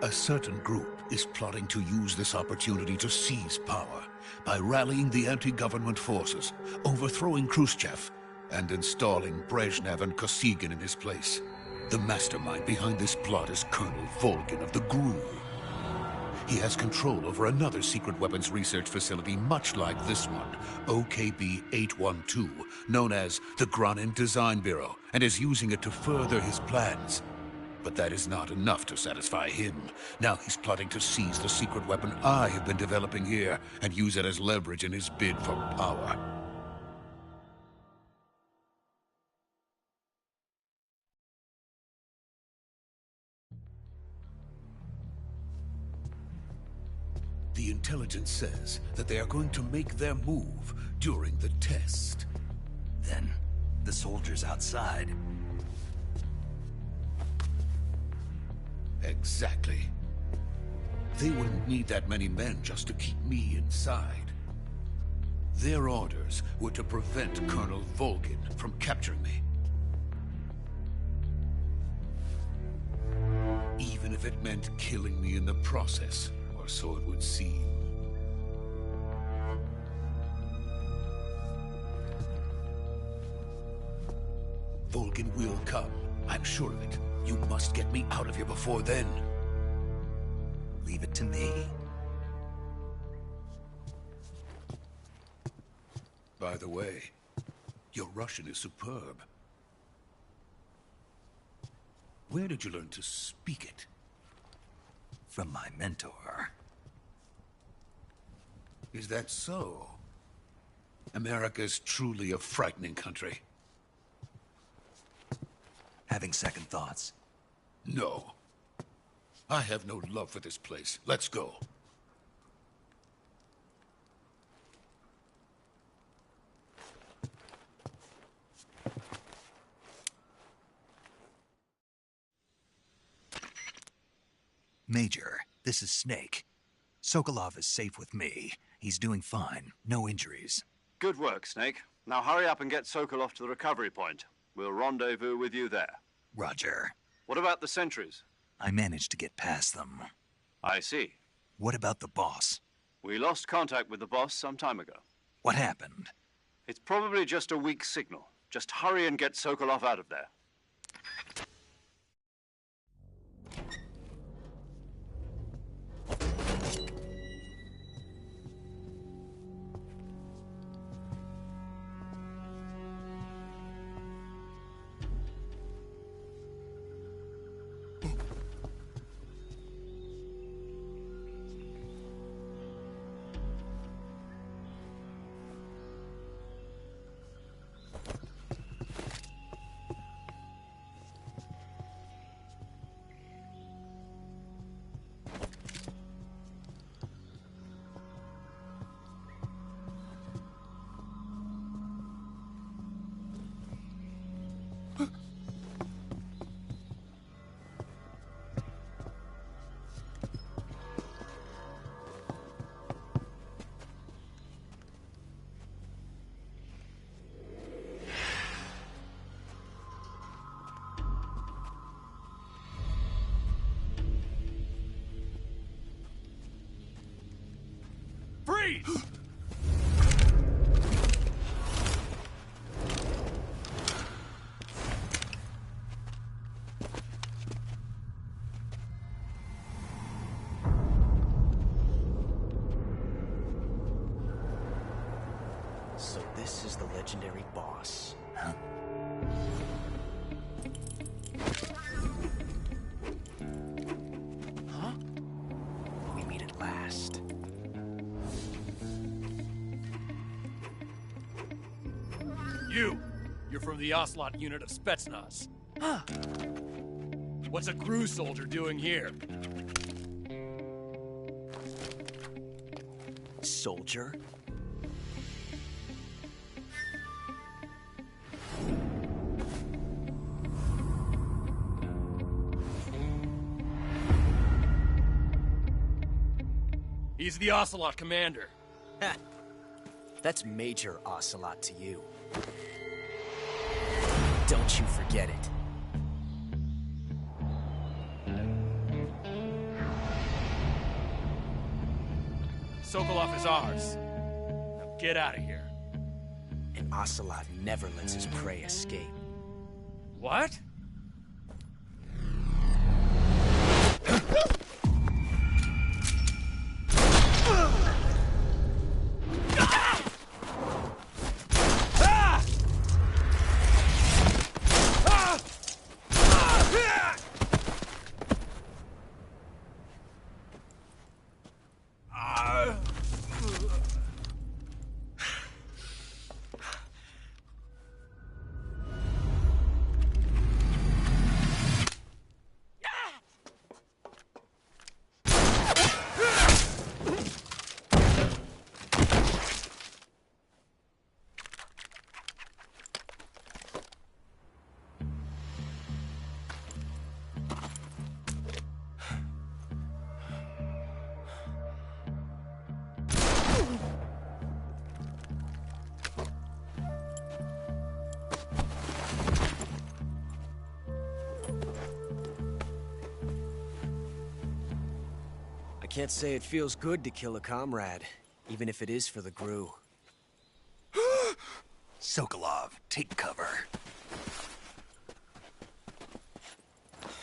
A certain group is plotting to use this opportunity to seize power by rallying the anti-government forces, overthrowing Khrushchev, and installing Brezhnev and Kosygin in his place. The mastermind behind this plot is Colonel Volgin of the GRU. He has control over another secret weapons research facility much like this one, OKB-812, known as the Granin Design Bureau, and is using it to further his plans. But that is not enough to satisfy him. Now he's plotting to seize the secret weapon I have been developing here and use it as leverage in his bid for power. The intelligence says that they are going to make their move during the test. Then, the soldiers outside. Exactly. They wouldn't need that many men just to keep me inside. Their orders were to prevent Colonel Volgin from capturing me. Even if it meant killing me in the process. Or so it would seem. Volgin will come. I'm sure of it. You must get me out of here before then. Leave it to me. By the way, your Russian is superb. Where did you learn to speak it? From my mentor. Is that so? America's truly a frightening country. Having second thoughts? No. I have no love for this place. Let's go. Major, this is Snake. Sokolov is safe with me. He's doing fine. No injuries. Good work, Snake. Now hurry up and get Sokolov to the recovery point. We'll rendezvous with you there. Roger. What about the sentries? I managed to get past them. I see. What about the boss? We lost contact with the boss some time ago. What happened? It's probably just a weak signal. Just hurry and get Sokolov out of there. So this is the legendary boss. Huh? Huh? We meet at last. You're from the Ocelot unit of Spetsnaz. Huh. What's a crew soldier doing here? Soldier? He's the Ocelot commander. Ha! That's Major Ocelot to you. Don't you forget it. Sokolov is ours. Now get out of here. And Ocelot never lets his prey escape. What? I can't say it feels good to kill a comrade, even if it is for the Gru. Sokolov, take cover.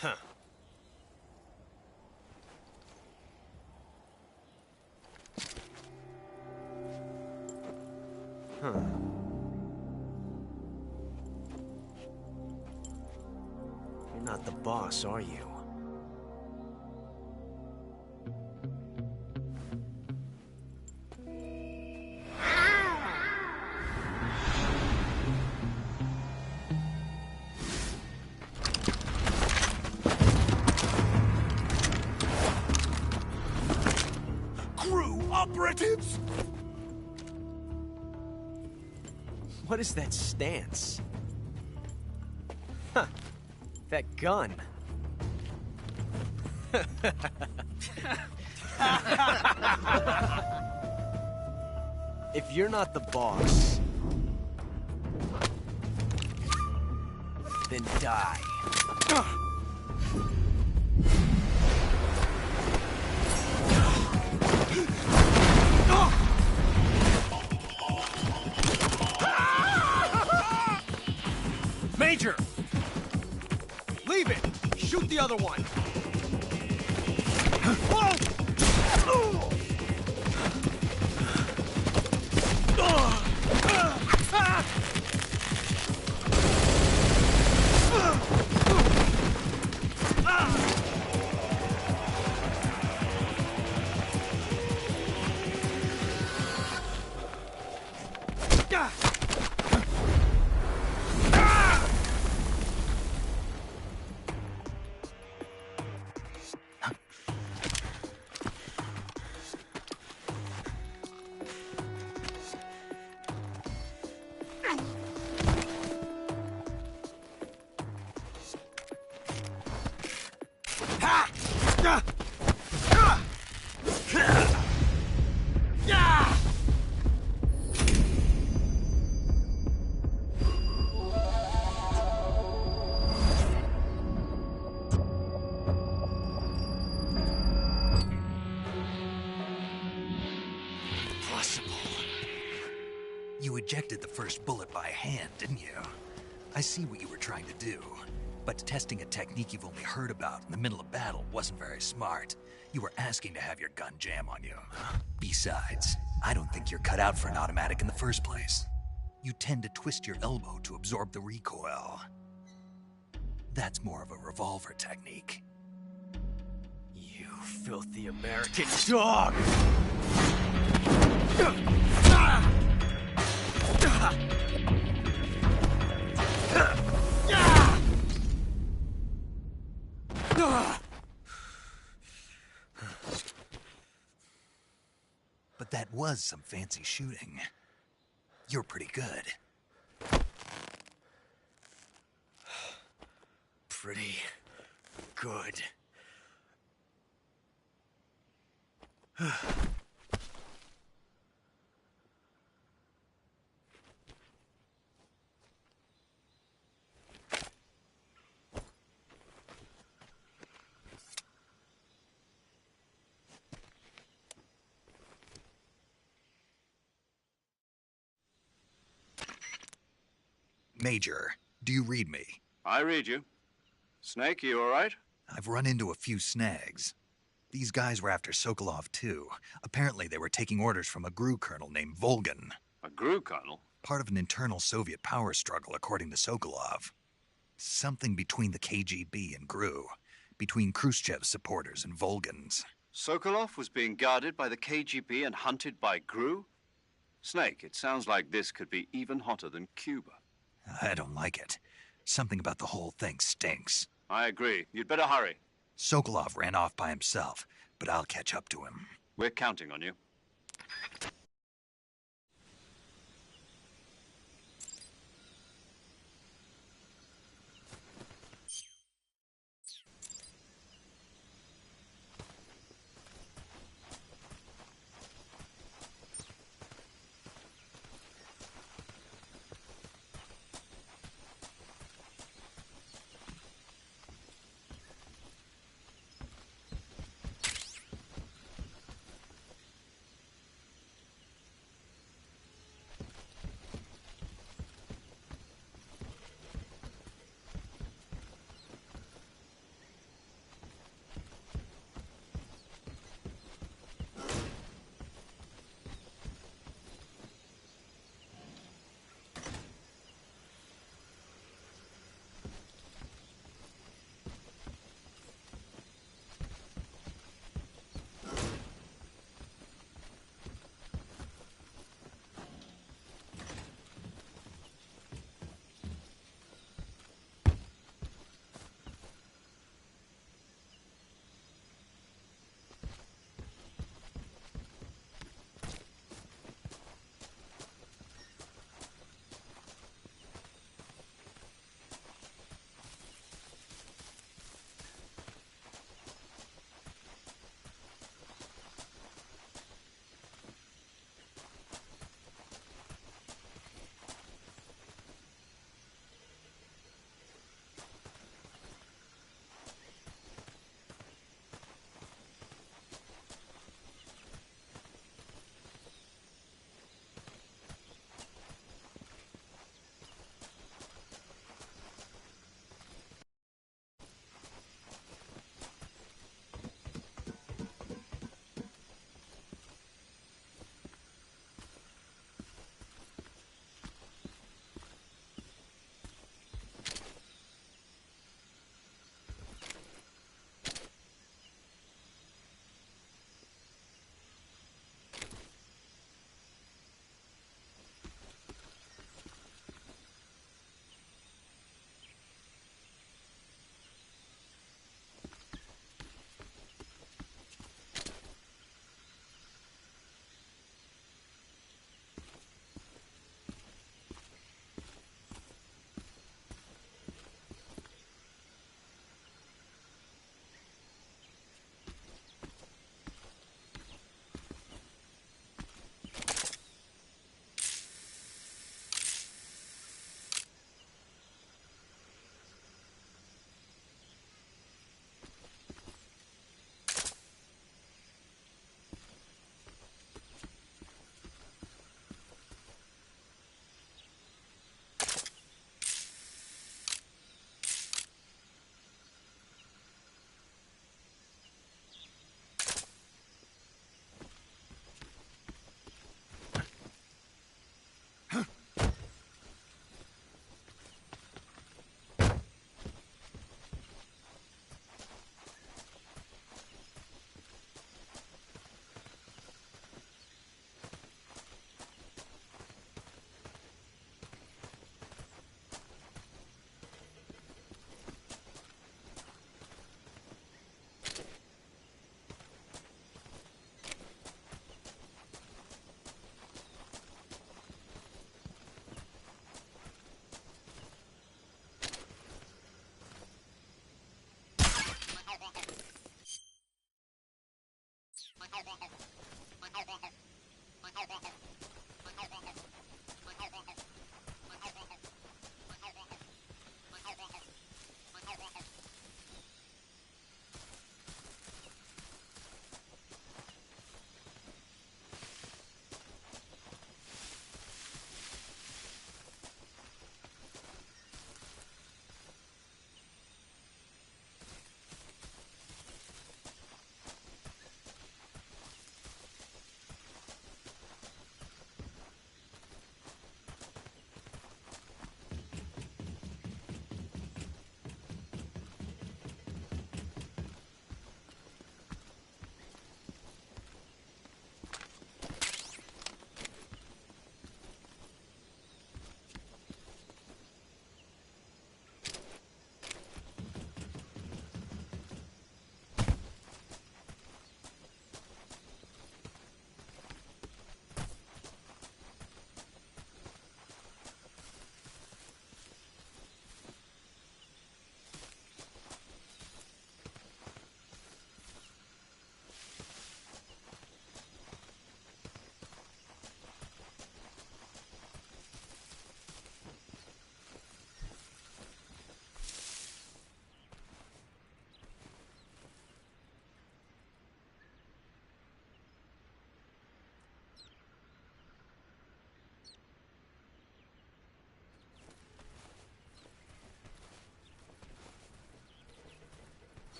Huh. Huh. You're not the boss, are you? Operatives! What is that stance? Huh. That gun. If you're not the boss, then die. Major! Leave it! Shoot the other one! ejected the first bullet by hand, didn't you? I see what you were trying to do. But testing a technique you've only heard about in the middle of battle wasn't very smart. You were asking to have your gun jam on you. Besides, I don't think you're cut out for an automatic in the first place. You tend to twist your elbow to absorb the recoil. That's more of a revolver technique. You filthy American dog! But that was some fancy shooting. You're pretty good. Pretty good. Major, do you read me? I read you. Snake, you all right? I've run into a few snags. These guys were after Sokolov, too. Apparently they were taking orders from a GRU colonel named Volgin. A GRU colonel? Part of an internal Soviet power struggle, according to Sokolov. Something between the KGB and GRU. Between Khrushchev's supporters and Volgin's. Sokolov was being guarded by the KGB and hunted by GRU? Snake, it sounds like this could be even hotter than Cuba. I don't like it. Something about the whole thing stinks. I agree. You'd better hurry. Sokolov ran off by himself, but I'll catch up to him. We're counting on you.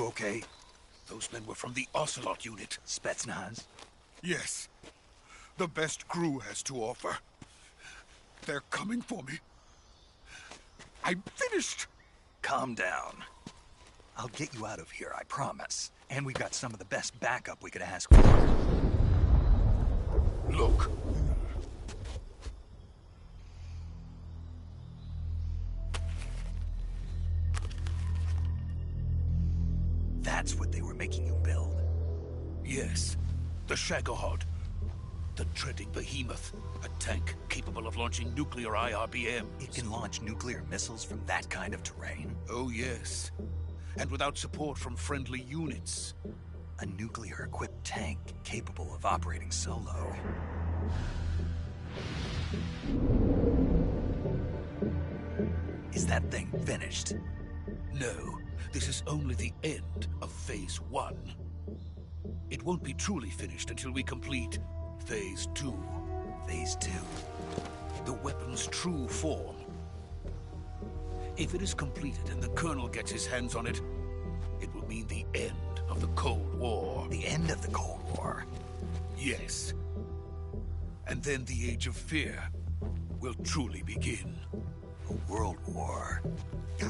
okay? Those men were from the Ocelot unit. Spetsnaz? Yes. The best crew has to offer. They're coming for me. I'm finished! Calm down. I'll get you out of here, I promise. And we've got some of the best backup we could ask for. Look. That's what they were making you build? Yes. The Shagohod. The treading behemoth. A tank capable of launching nuclear IRBMs. It can launch nuclear missiles from that kind of terrain? Oh, yes. And without support from friendly units. A nuclear-equipped tank capable of operating solo. Is that thing finished? No. This is only the end of Phase 1. It won't be truly finished until we complete Phase 2. Phase 2? The weapon's true form. If it is completed and the Colonel gets his hands on it, it will mean the end of the Cold War. The end of the Cold War? Yes. And then the Age of Fear will truly begin. A world war?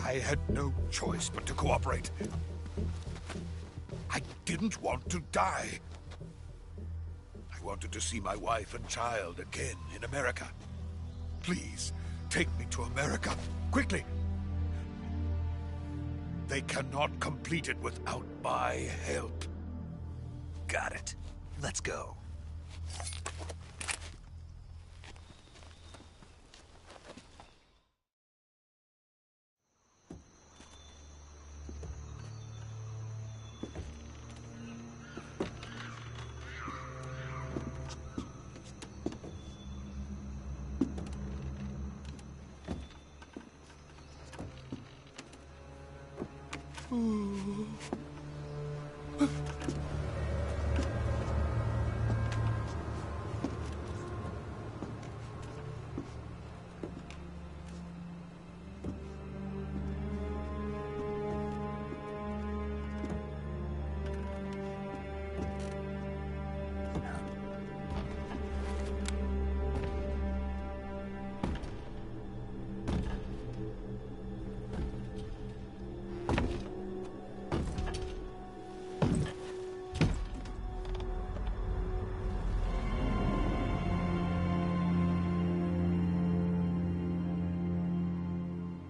I had no choice but to cooperate. I didn't want to die. I wanted to see my wife and child again in America. Please, take me to America, quickly. They cannot complete it without my help. Got it. Let's go.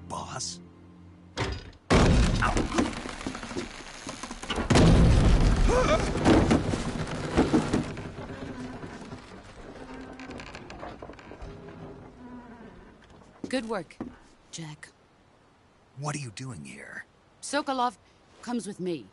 Boss? Good work, Jack. What are you doing here? Sokolov comes with me.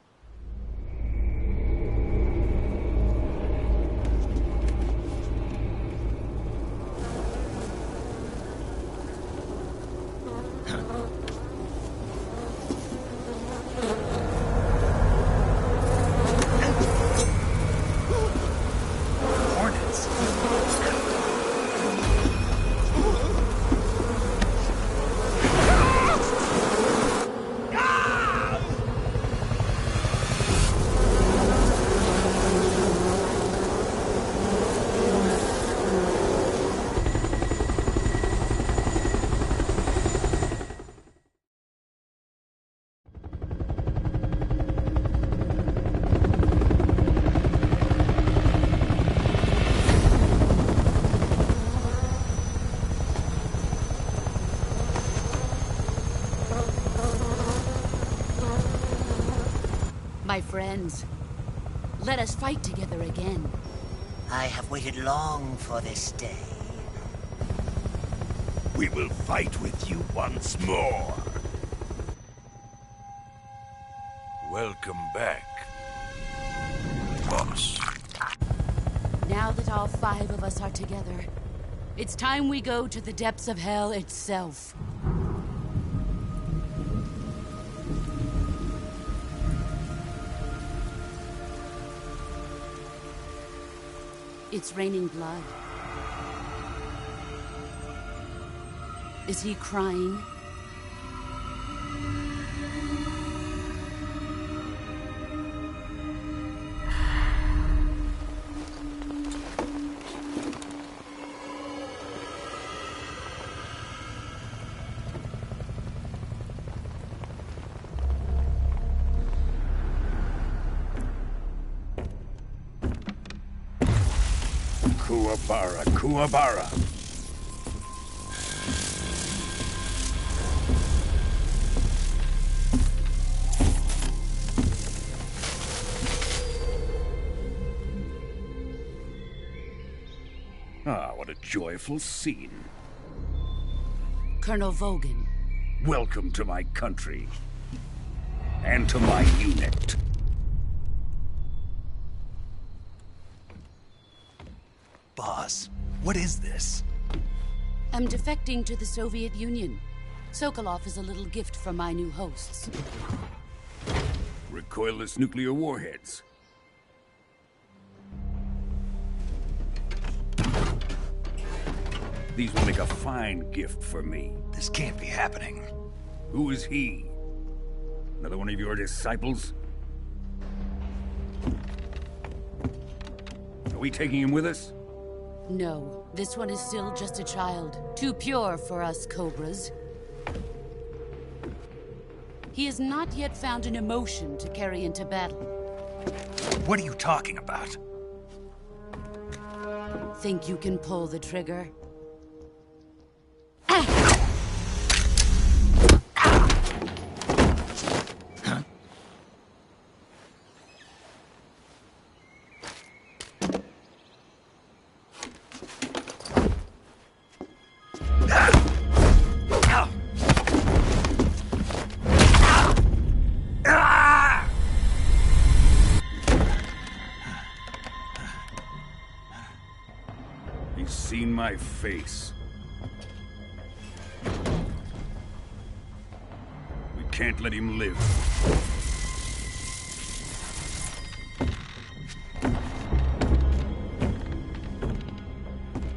My friends, let us fight together again. I have waited long for this day. We will fight with you once more. Welcome back, boss. Now that all 5 of us are together, it's time we go to the depths of hell itself. It's raining blood. Is he crying? Kuwabara, Kuwabara. Ah, what a joyful scene. Colonel Vogan. Welcome to my country. And to my unit. Boss, what is this? I'm defecting to the Soviet Union. Sokolov is a little gift from my new hosts. Recoilless nuclear warheads. These will make a fine gift for me. This can't be happening. Who is he? Another one of your disciples? Are we taking him with us? No, this one is still just a child. Too pure for us Cobras. He has not yet found an emotion to carry into battle. What are you talking about? Think you can pull the trigger? He's seen my face. We can't let him live.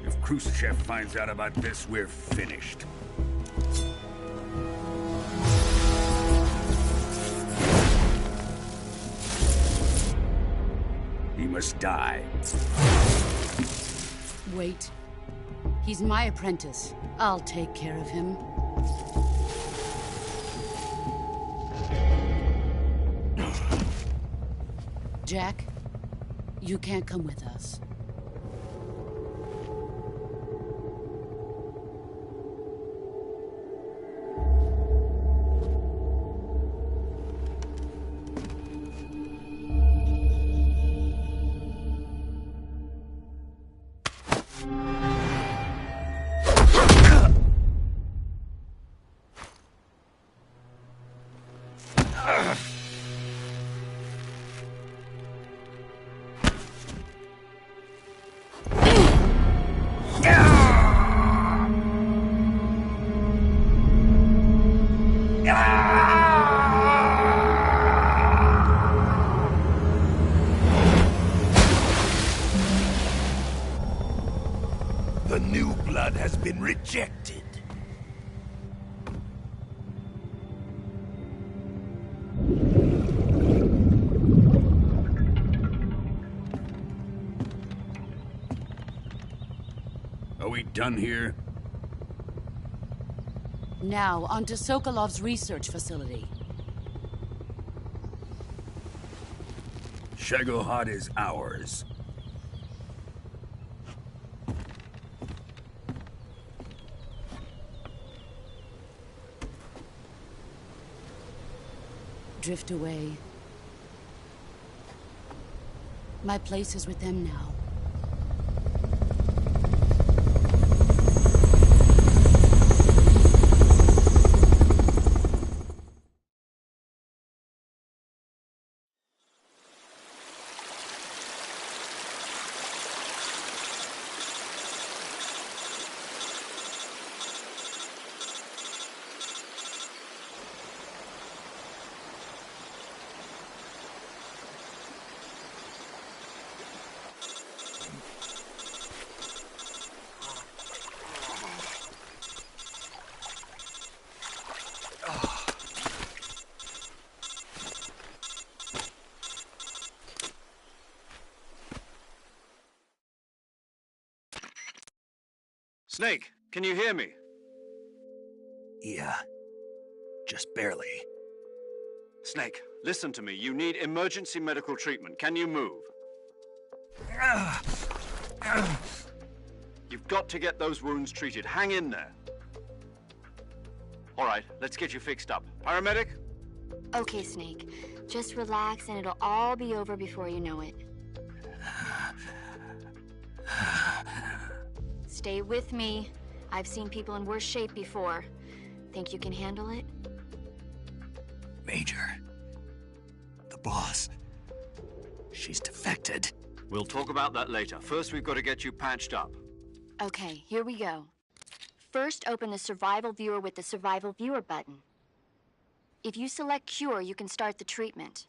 If Khrushchev finds out about this, we're finished. He must die. Wait. He's my apprentice. I'll take care of him. Jack, you can't come with us. The new blood has been rejected. Are we done here? Now, onto Sokolov's research facility. Shagohod is ours. Drift away. My place is with them now. Snake, can you hear me? Yeah. Just barely. Snake, listen to me. You need emergency medical treatment. Can you move? You've got to get those wounds treated. Hang in there. All right, let's get you fixed up. Paramedic? Okay, Snake. Just relax and it'll all be over before you know it. Stay with me. I've seen people in worse shape before. Think you can handle it? Major. The boss. She's defected. We'll talk about that later. First, we've got to get you patched up. Okay, here we go. First, open the Survival Viewer with the Survival Viewer button. If you select Cure, you can start the treatment.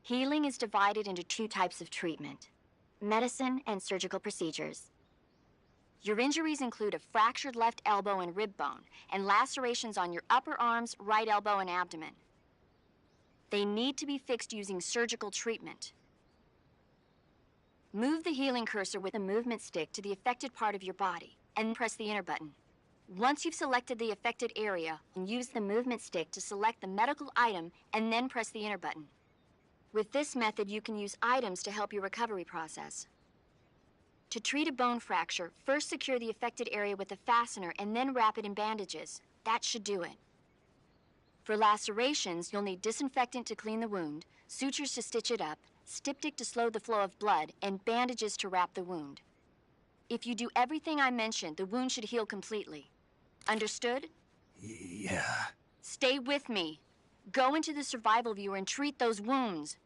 Healing is divided into 2 types of treatment: medicine and surgical procedures. Your injuries include a fractured left elbow and rib bone, and lacerations on your upper arms, right elbow, and abdomen. They need to be fixed using surgical treatment. Move the healing cursor with a movement stick to the affected part of your body, and press the enter button. Once you've selected the affected area, use the movement stick to select the medical item, and then press the enter button. With this method, you can use items to help your recovery process. To treat a bone fracture, first secure the affected area with a fastener and then wrap it in bandages. That should do it. For lacerations, you'll need disinfectant to clean the wound, sutures to stitch it up, styptic to slow the flow of blood, and bandages to wrap the wound. If you do everything I mentioned, the wound should heal completely. Understood? Yeah. Stay with me. Go into the Survival Viewer and treat those wounds.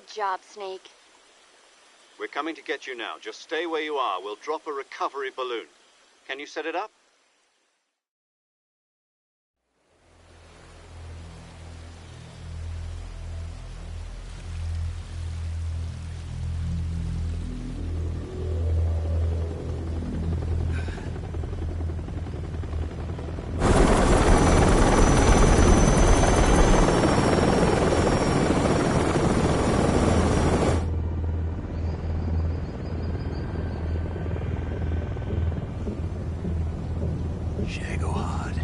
Good job, Snake. We're coming to get you now. Just stay where you are. We'll drop a recovery balloon. Can you set it up? Shagohod.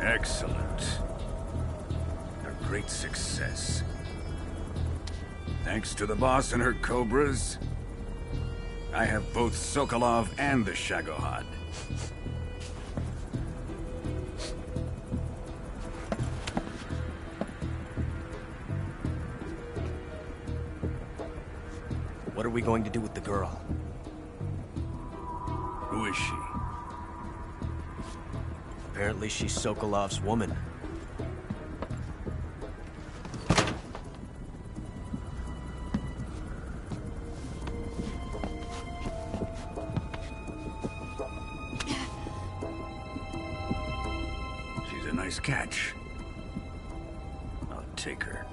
Excellent. A great success. Thanks to the boss and her cobras, I have both Sokolov and the Shagohod. What are we going to do with the girl? Who is she? Apparently she's Sokolov's woman. She's a nice catch. I'll take her.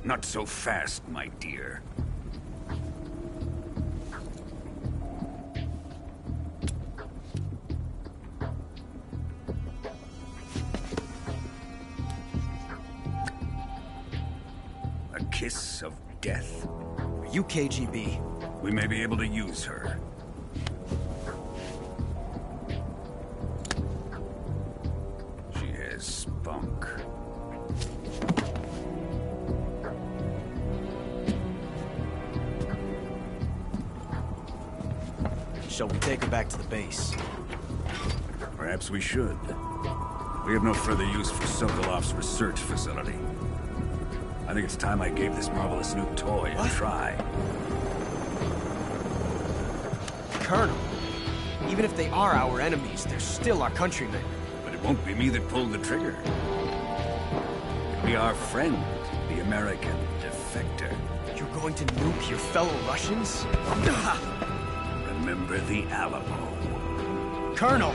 Not so fast, my dear. A kiss of death. Are you KGB? We may be able to use her. She has spunk. Shall we take her back to the base? Perhaps we should. We have no further use for Sokolov's research facility. I think it's time I gave this marvelous new toy a try. Colonel, even if they are our enemies, they're still our countrymen. But it won't be me that pulled the trigger. It'll be our friend, the American defector. You're going to nuke your fellow Russians? Remember the Alamo. Colonel!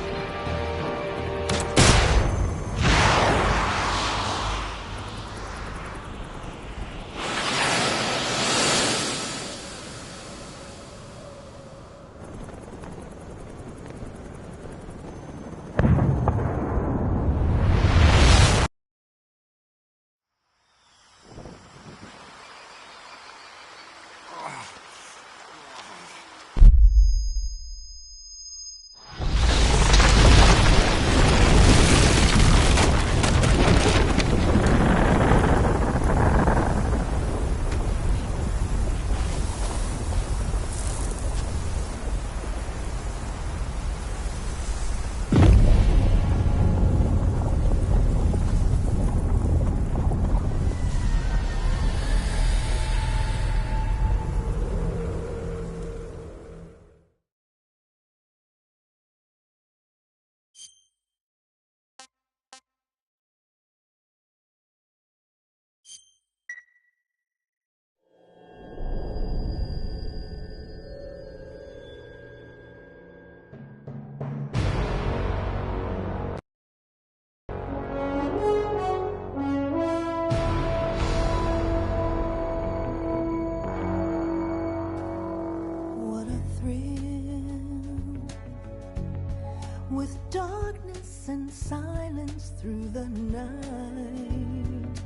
with darkness and silence through the night.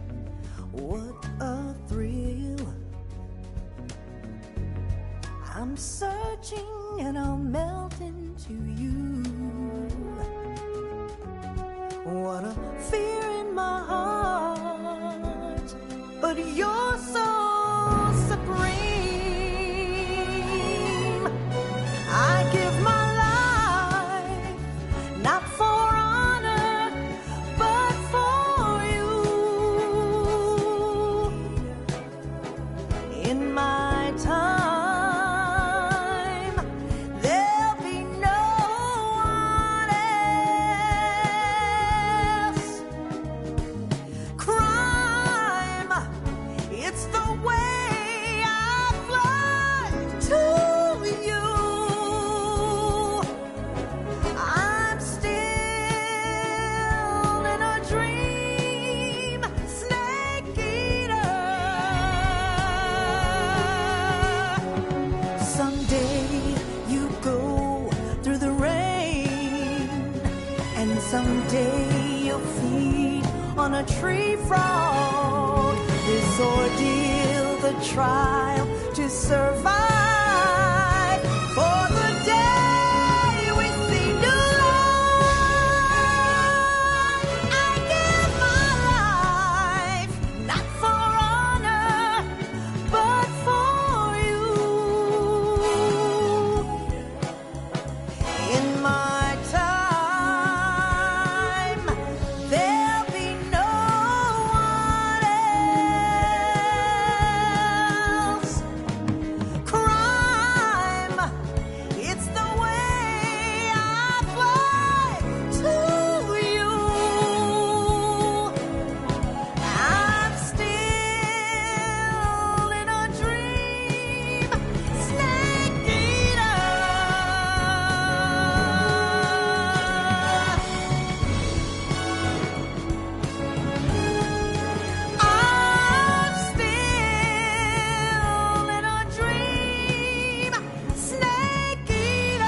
What a thrill. I'm searching and I'll melt into you. What a fear in my heart, but you're so supreme. I give my life, not for honor, but for you. In my time, there'll be no one else. Crime, it's the way I fly to you. I'm still in a dream, snake eater. Someday you go through the rain, and someday you'll feed on a tree frog. This ordeal, the trial to survive, for the day we see new life. I give my life, not for honor, but for you. In my time, there'll be no one else. Crime, it's the way I fly to you. I'm still in a dream, snake eater. I'm still in a dream, snake eater.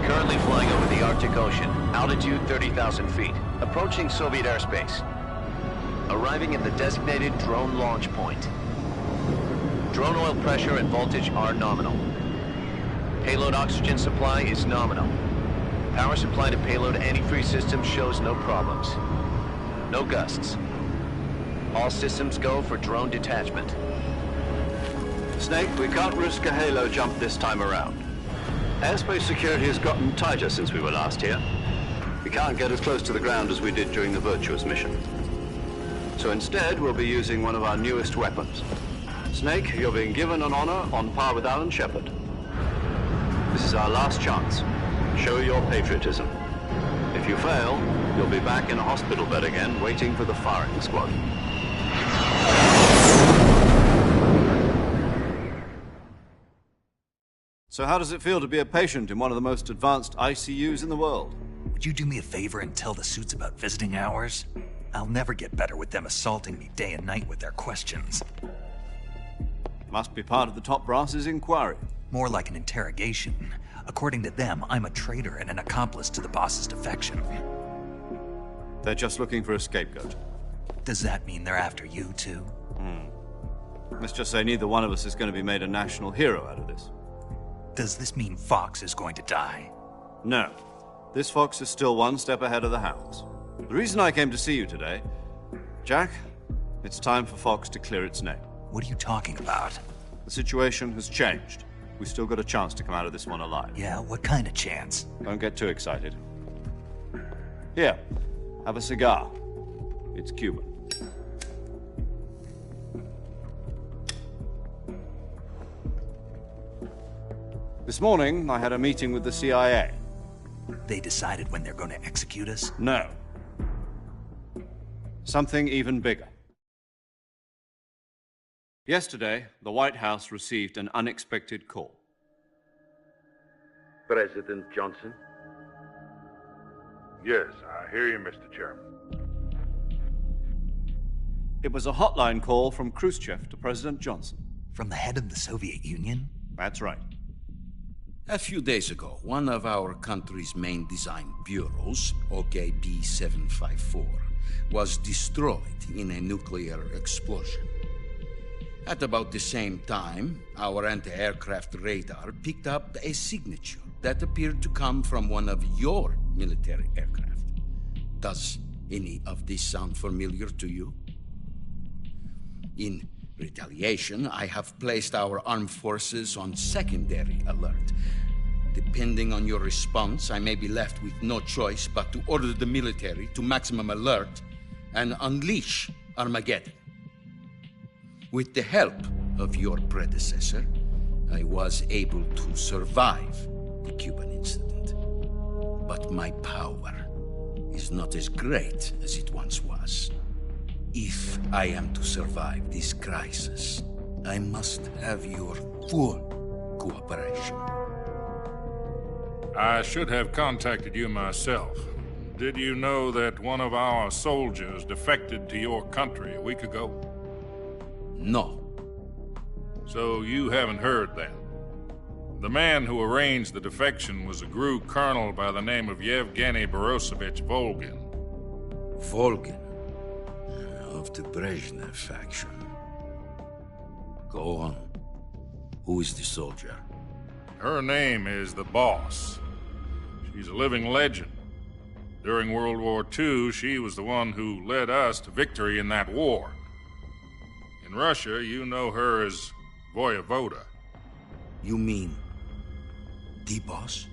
Currently flying over the Arctic Ocean, altitude 30,000 feet, approaching Soviet airspace. Arriving at the designated drone launch point. Drone oil pressure and voltage are nominal. Payload oxygen supply is nominal. Power supply to payload antifreeze system shows no problems. No gusts. All systems go for drone detachment. Snake, we can't risk a halo jump this time around. Airspace security has gotten tighter since we were last here. We can't get as close to the ground as we did during the Virtuous mission. So instead, we'll be using one of our newest weapons. Snake, you're being given an honor on par with Alan Shepard. This is our last chance. Show your patriotism. If you fail, you'll be back in a hospital bed again, waiting for the firing squad. So how does it feel to be a patient in one of the most advanced ICUs in the world? Would you do me a favor and tell the suits about visiting hours? I'll never get better with them assaulting me day and night with their questions. Must be part of the top brass's inquiry. More like an interrogation. According to them, I'm a traitor and an accomplice to the boss's defection. They're just looking for a scapegoat. Does that mean they're after you, too? Let's just say neither one of us is going to be made a national hero out of this. Does this mean Fox is going to die? No. This fox is still one step ahead of the hounds. The reason I came to see you today, Jack, it's time for Fox to clear its name. What are you talking about? The situation has changed. We've still got a chance to come out of this one alive. Yeah, what kind of chance? Don't get too excited. Here, have a cigar. It's Cuban. This morning, I had a meeting with the CIA. They decided when they're going to execute us? No. Something even bigger. Yesterday, the White House received an unexpected call. President Johnson? Yes, I hear you, Mr. Chairman. It was a hotline call from Khrushchev to President Johnson. From the head of the Soviet Union? That's right. A few days ago, one of our country's main design bureaus, OKB 754, was destroyed in a nuclear explosion. At about the same time, our anti-aircraft radar picked up a signature that appeared to come from one of your military aircraft. Does any of this sound familiar to you? In retaliation, I have placed our armed forces on secondary alert. Depending on your response, I may be left with no choice but to order the military to maximum alert and unleash Armageddon. With the help of your predecessor, I was able to survive the Cuban incident. But my power is not as great as it once was. If I am to survive this crisis, I must have your full cooperation. I should have contacted you myself. Did you know that one of our soldiers defected to your country a week ago? No. So you haven't heard then? The man who arranged the defection was a GRU colonel by the name of Yevgeny Borisovich Volgin. Volgin? Of the Brezhnev faction. Go on. Who is the soldier? Her name is the Boss. She's a living legend. During World War II, she was the one who led us to victory in that war. In Russia, you know her as Voyevoda. You mean the Boss?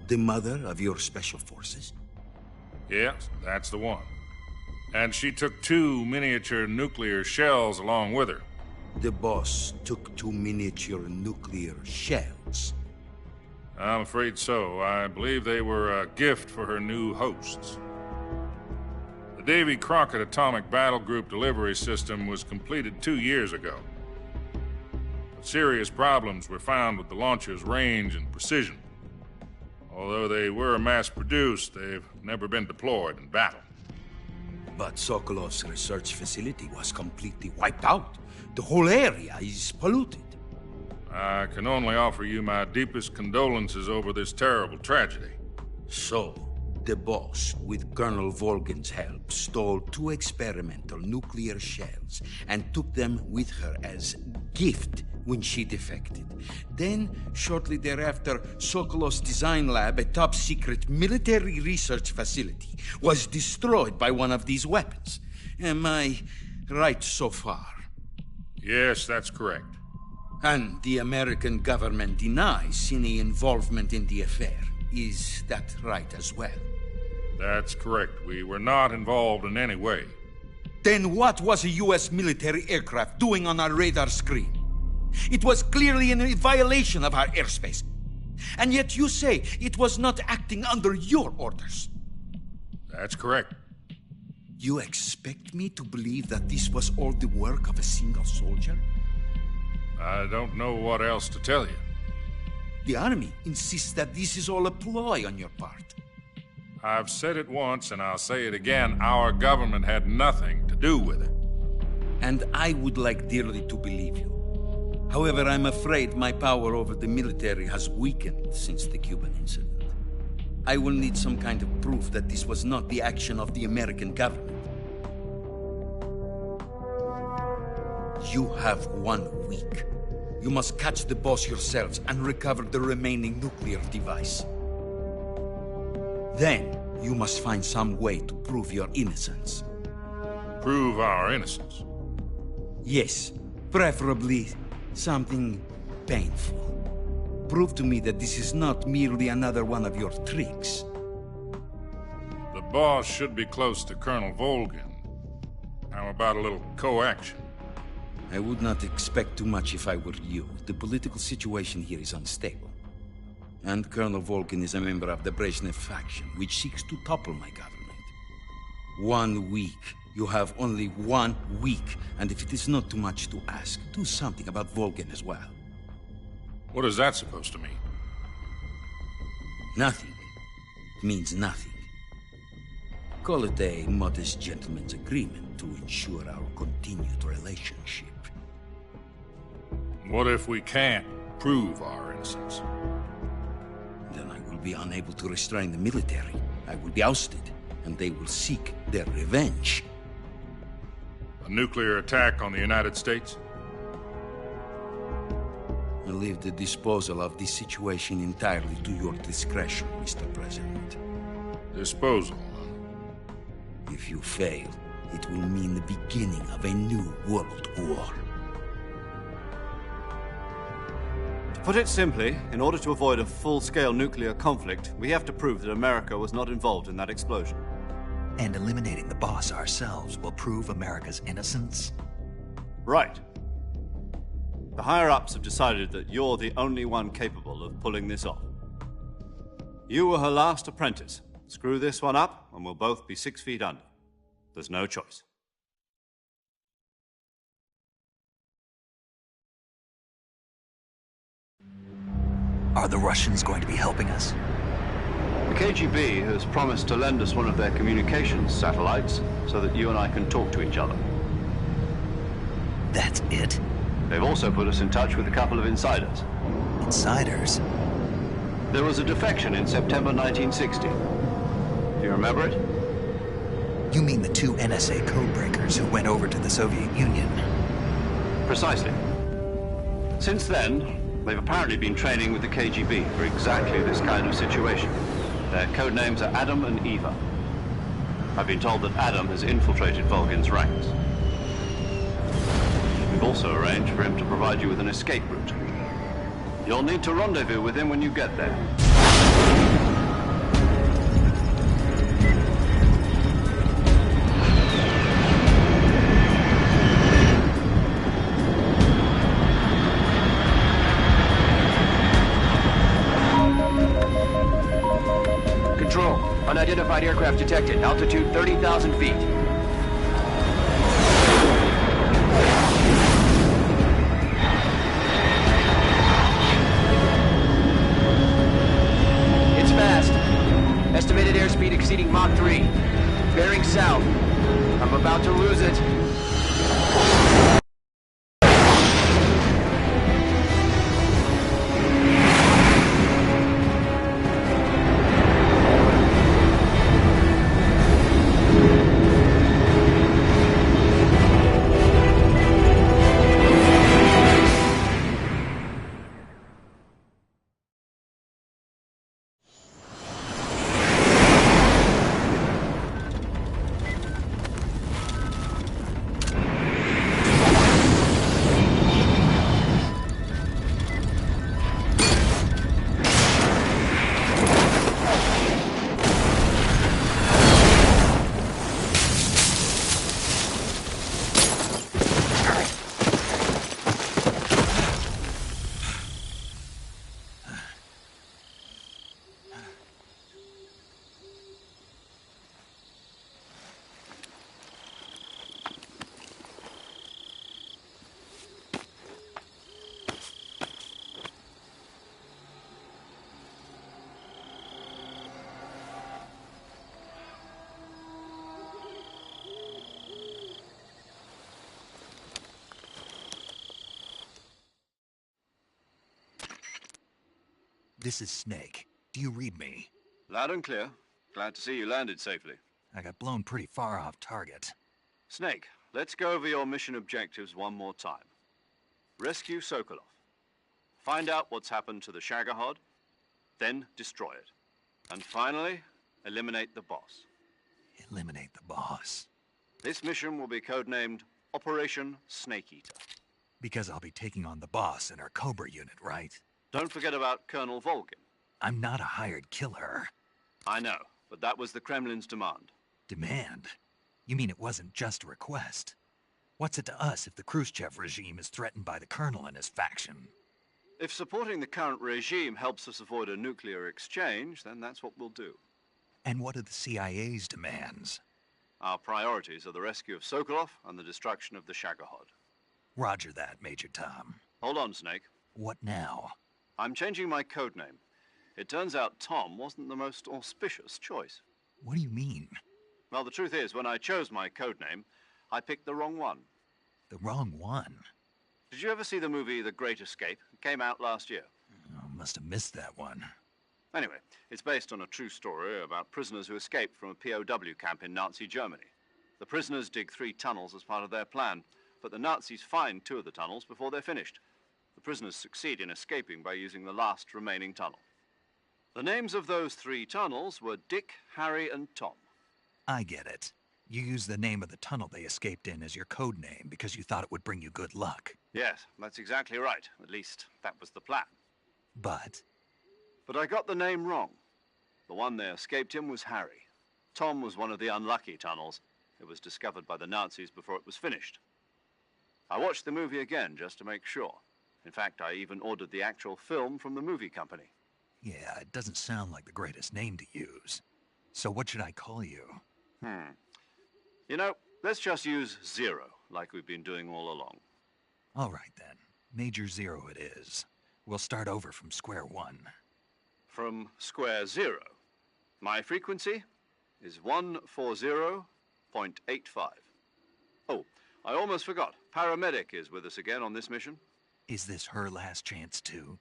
The mother of your special forces? Yes, that's the one. And she took 2 miniature nuclear shells along with her. The Boss took 2 miniature nuclear shells? I'm afraid so. I believe they were a gift for her new hosts. The Davy Crockett Atomic Battle Group delivery system was completed 2 years ago. But serious problems were found with the launcher's range and precision. Although they were mass-produced, they've never been deployed in battle. But Sokolov's research facility was completely wiped out. The whole area is polluted. I can only offer you my deepest condolences over this terrible tragedy. So, the Boss, with Colonel Volgin's help, stole 2 experimental nuclear shells and took them with her as gift when she defected. Then, shortly thereafter, Sokolov's design lab, a top-secret military research facility, was destroyed by one of these weapons. Am I right so far? Yes, that's correct. And the American government denies any involvement in the affair. Is that right as well? That's correct. We were not involved in any way. Then what was a U.S. military aircraft doing on our radar screen? It was clearly in a violation of our airspace. And yet you say it was not acting under your orders. That's correct. You expect me to believe that this was all the work of a single soldier? I don't know what else to tell you. The Army insists that this is all a ploy on your part. I've said it once, and I'll say it again. Our government had nothing to do with it. And I would like dearly to believe you. However, I'm afraid my power over the military has weakened since the Cuban incident. I will need some kind of proof that this was not the action of the American government. You have 1 week. You must catch the Boss yourselves and recover the remaining nuclear device. Then, you must find some way to prove your innocence. Prove our innocence? Yes, preferably something painful. Prove to me that this is not merely another one of your tricks. The Boss should be close to Colonel Volgin. How about a little co-action? I would not expect too much if I were you. The political situation here is unstable. And Colonel Volgin is a member of the Brezhnev faction, which seeks to topple my government. 1 week You have only 1 week, and if it is not too much to ask, do something about Volgin as well. What is that supposed to mean? Nothing. It means nothing. Call it a modest gentleman's agreement to ensure our continued relationship. What if we can't prove our innocence? Then I will be unable to restrain the military. I will be ousted, and they will seek their revenge. A nuclear attack on the United States? I leave the disposal of this situation entirely to your discretion, Mr. President. Disposal? If you fail, it will mean the beginning of a new world war. To put it simply, in order to avoid a full-scale nuclear conflict, we have to prove that America was not involved in that explosion. And eliminating the boss ourselves will prove America's innocence? Right. The higher-ups have decided that you're the only one capable of pulling this off. You were her last apprentice. Screw this one up, and we'll both be 6 feet under. There's no choice. Are the Russians going to be helping us? The KGB has promised to lend us one of their communications satellites so that you and I can talk to each other. That's it? They've also put us in touch with a couple of insiders. Insiders? There was a defection in September 1960. Do you remember it? You mean the 2 NSA codebreakers who went over to the Soviet Union? Precisely. Since then, they've apparently been training with the KGB for exactly this kind of situation. Their code names are Adam and Eva. I've been told that Adam has infiltrated Volgin's ranks. We've also arranged for him to provide you with an escape route. You'll need to rendezvous with him when you get there. Control, unidentified aircraft detected. Altitude 30,000 feet. It's fast. Estimated airspeed exceeding Mach 3. Bearing south. I'm about to lose it. This is Snake. Do you read me? Loud and clear. Glad to see you landed safely. I got blown pretty far off target. Snake, let's go over your mission objectives one more time. Rescue Sokolov. Find out what's happened to the Shagohod, then destroy it. And finally, eliminate the boss. Eliminate the boss? This mission will be codenamed Operation Snake Eater. Because I'll be taking on the boss in our Cobra unit, right? Don't forget about Colonel Volgin. I'm not a hired killer. I know, but that was the Kremlin's demand. Demand? You mean it wasn't just a request? What's it to us if the Khrushchev regime is threatened by the Colonel and his faction? If supporting the current regime helps us avoid a nuclear exchange, then that's what we'll do. And what are the CIA's demands? Our priorities are the rescue of Sokolov and the destruction of the Shagohod. Roger that, Major Tom. Hold on, Snake. What now? I'm changing my code name. It turns out Tom wasn't the most auspicious choice. What do you mean? Well, the truth is, when I chose my code name, I picked the wrong one. The wrong one? Did you ever see the movie The Great Escape? It came out last year. Oh, must have missed that one. Anyway, it's based on a true story about prisoners who escaped from a POW camp in Nazi Germany. The prisoners dig 3 tunnels as part of their plan, but the Nazis find 2 of the tunnels before they're finished. The prisoners succeed in escaping by using the last remaining tunnel. The names of those 3 tunnels were Dick, Harry, and Tom. I get it. You used the name of the tunnel they escaped in as your code name because you thought it would bring you good luck. Yes, that's exactly right. At least, that was the plan. But I got the name wrong. The one they escaped in was Harry. Tom was one of the unlucky tunnels. It was discovered by the Nazis before it was finished. I watched the movie again just to make sure. In fact, I even ordered the actual film from the movie company. yeah, it doesn't sound like the greatest name to use. So what should I call you? You know, let's just use Zero, like we've been doing all along. All right, then. Major Zero it is. We'll start over from square one. From square 0. My frequency is 140.85. Oh, I almost forgot. Paramedic is with us again on this mission. Is this her last chance, too?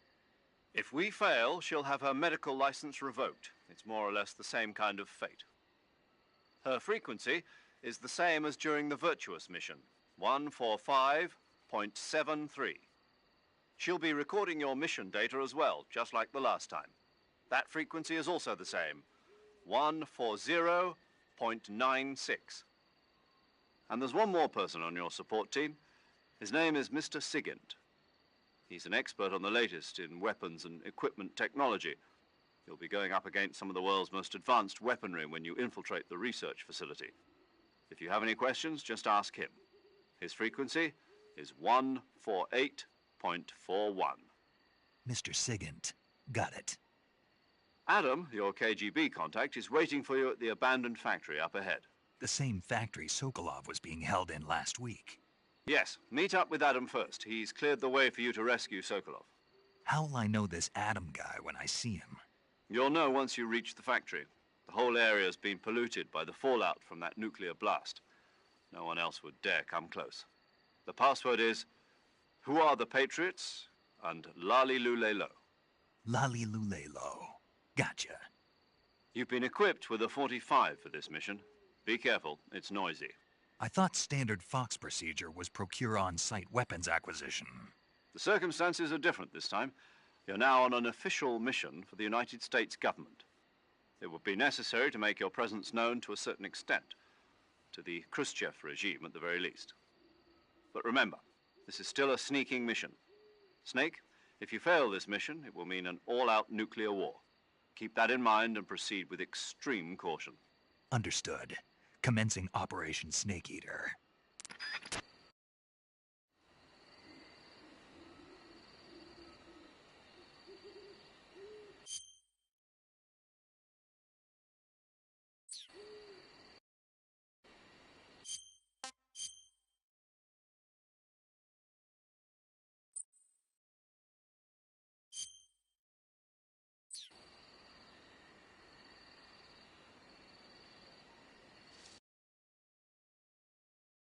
If we fail, she'll have her medical license revoked. It's more or less the same kind of fate. Her frequency is the same as during the Virtuous mission, 145.73. She'll be recording your mission data as well, just like the last time. That frequency is also the same, 140.96. And there's one more person on your support team. His name is Mr. Sigint. He's an expert on the latest in weapons and equipment technology. You'll be going up against some of the world's most advanced weaponry when you infiltrate the research facility. If you have any questions, just ask him. His frequency is 148.41. Mr. Sigint. Got it. Adam, your KGB contact, is waiting for you at the abandoned factory up ahead. The same factory Sokolov was being held in last week. Yes, meet up with Adam first. He's cleared the way for you to rescue Sokolov. How'll I know this Adam guy when I see him? You'll know once you reach the factory. The whole area's been polluted by the fallout from that nuclear blast. No one else would dare come close. The password is, "Who are the Patriots?" and Lali Lulelo. Lali Lulelo. Gotcha. You've been equipped with a 45 for this mission. Be careful, it's noisy. I thought standard Fox procedure was procure on-site weapons acquisition. The circumstances are different this time. You're now on an official mission for the United States government. It would be necessary to make your presence known to a certain extent, to the Khrushchev regime at the very least. But remember, this is still a sneaking mission. Snake, if you fail this mission, it will mean an all-out nuclear war. Keep that in mind and proceed with extreme caution. Understood. Commencing Operation Snake Eater.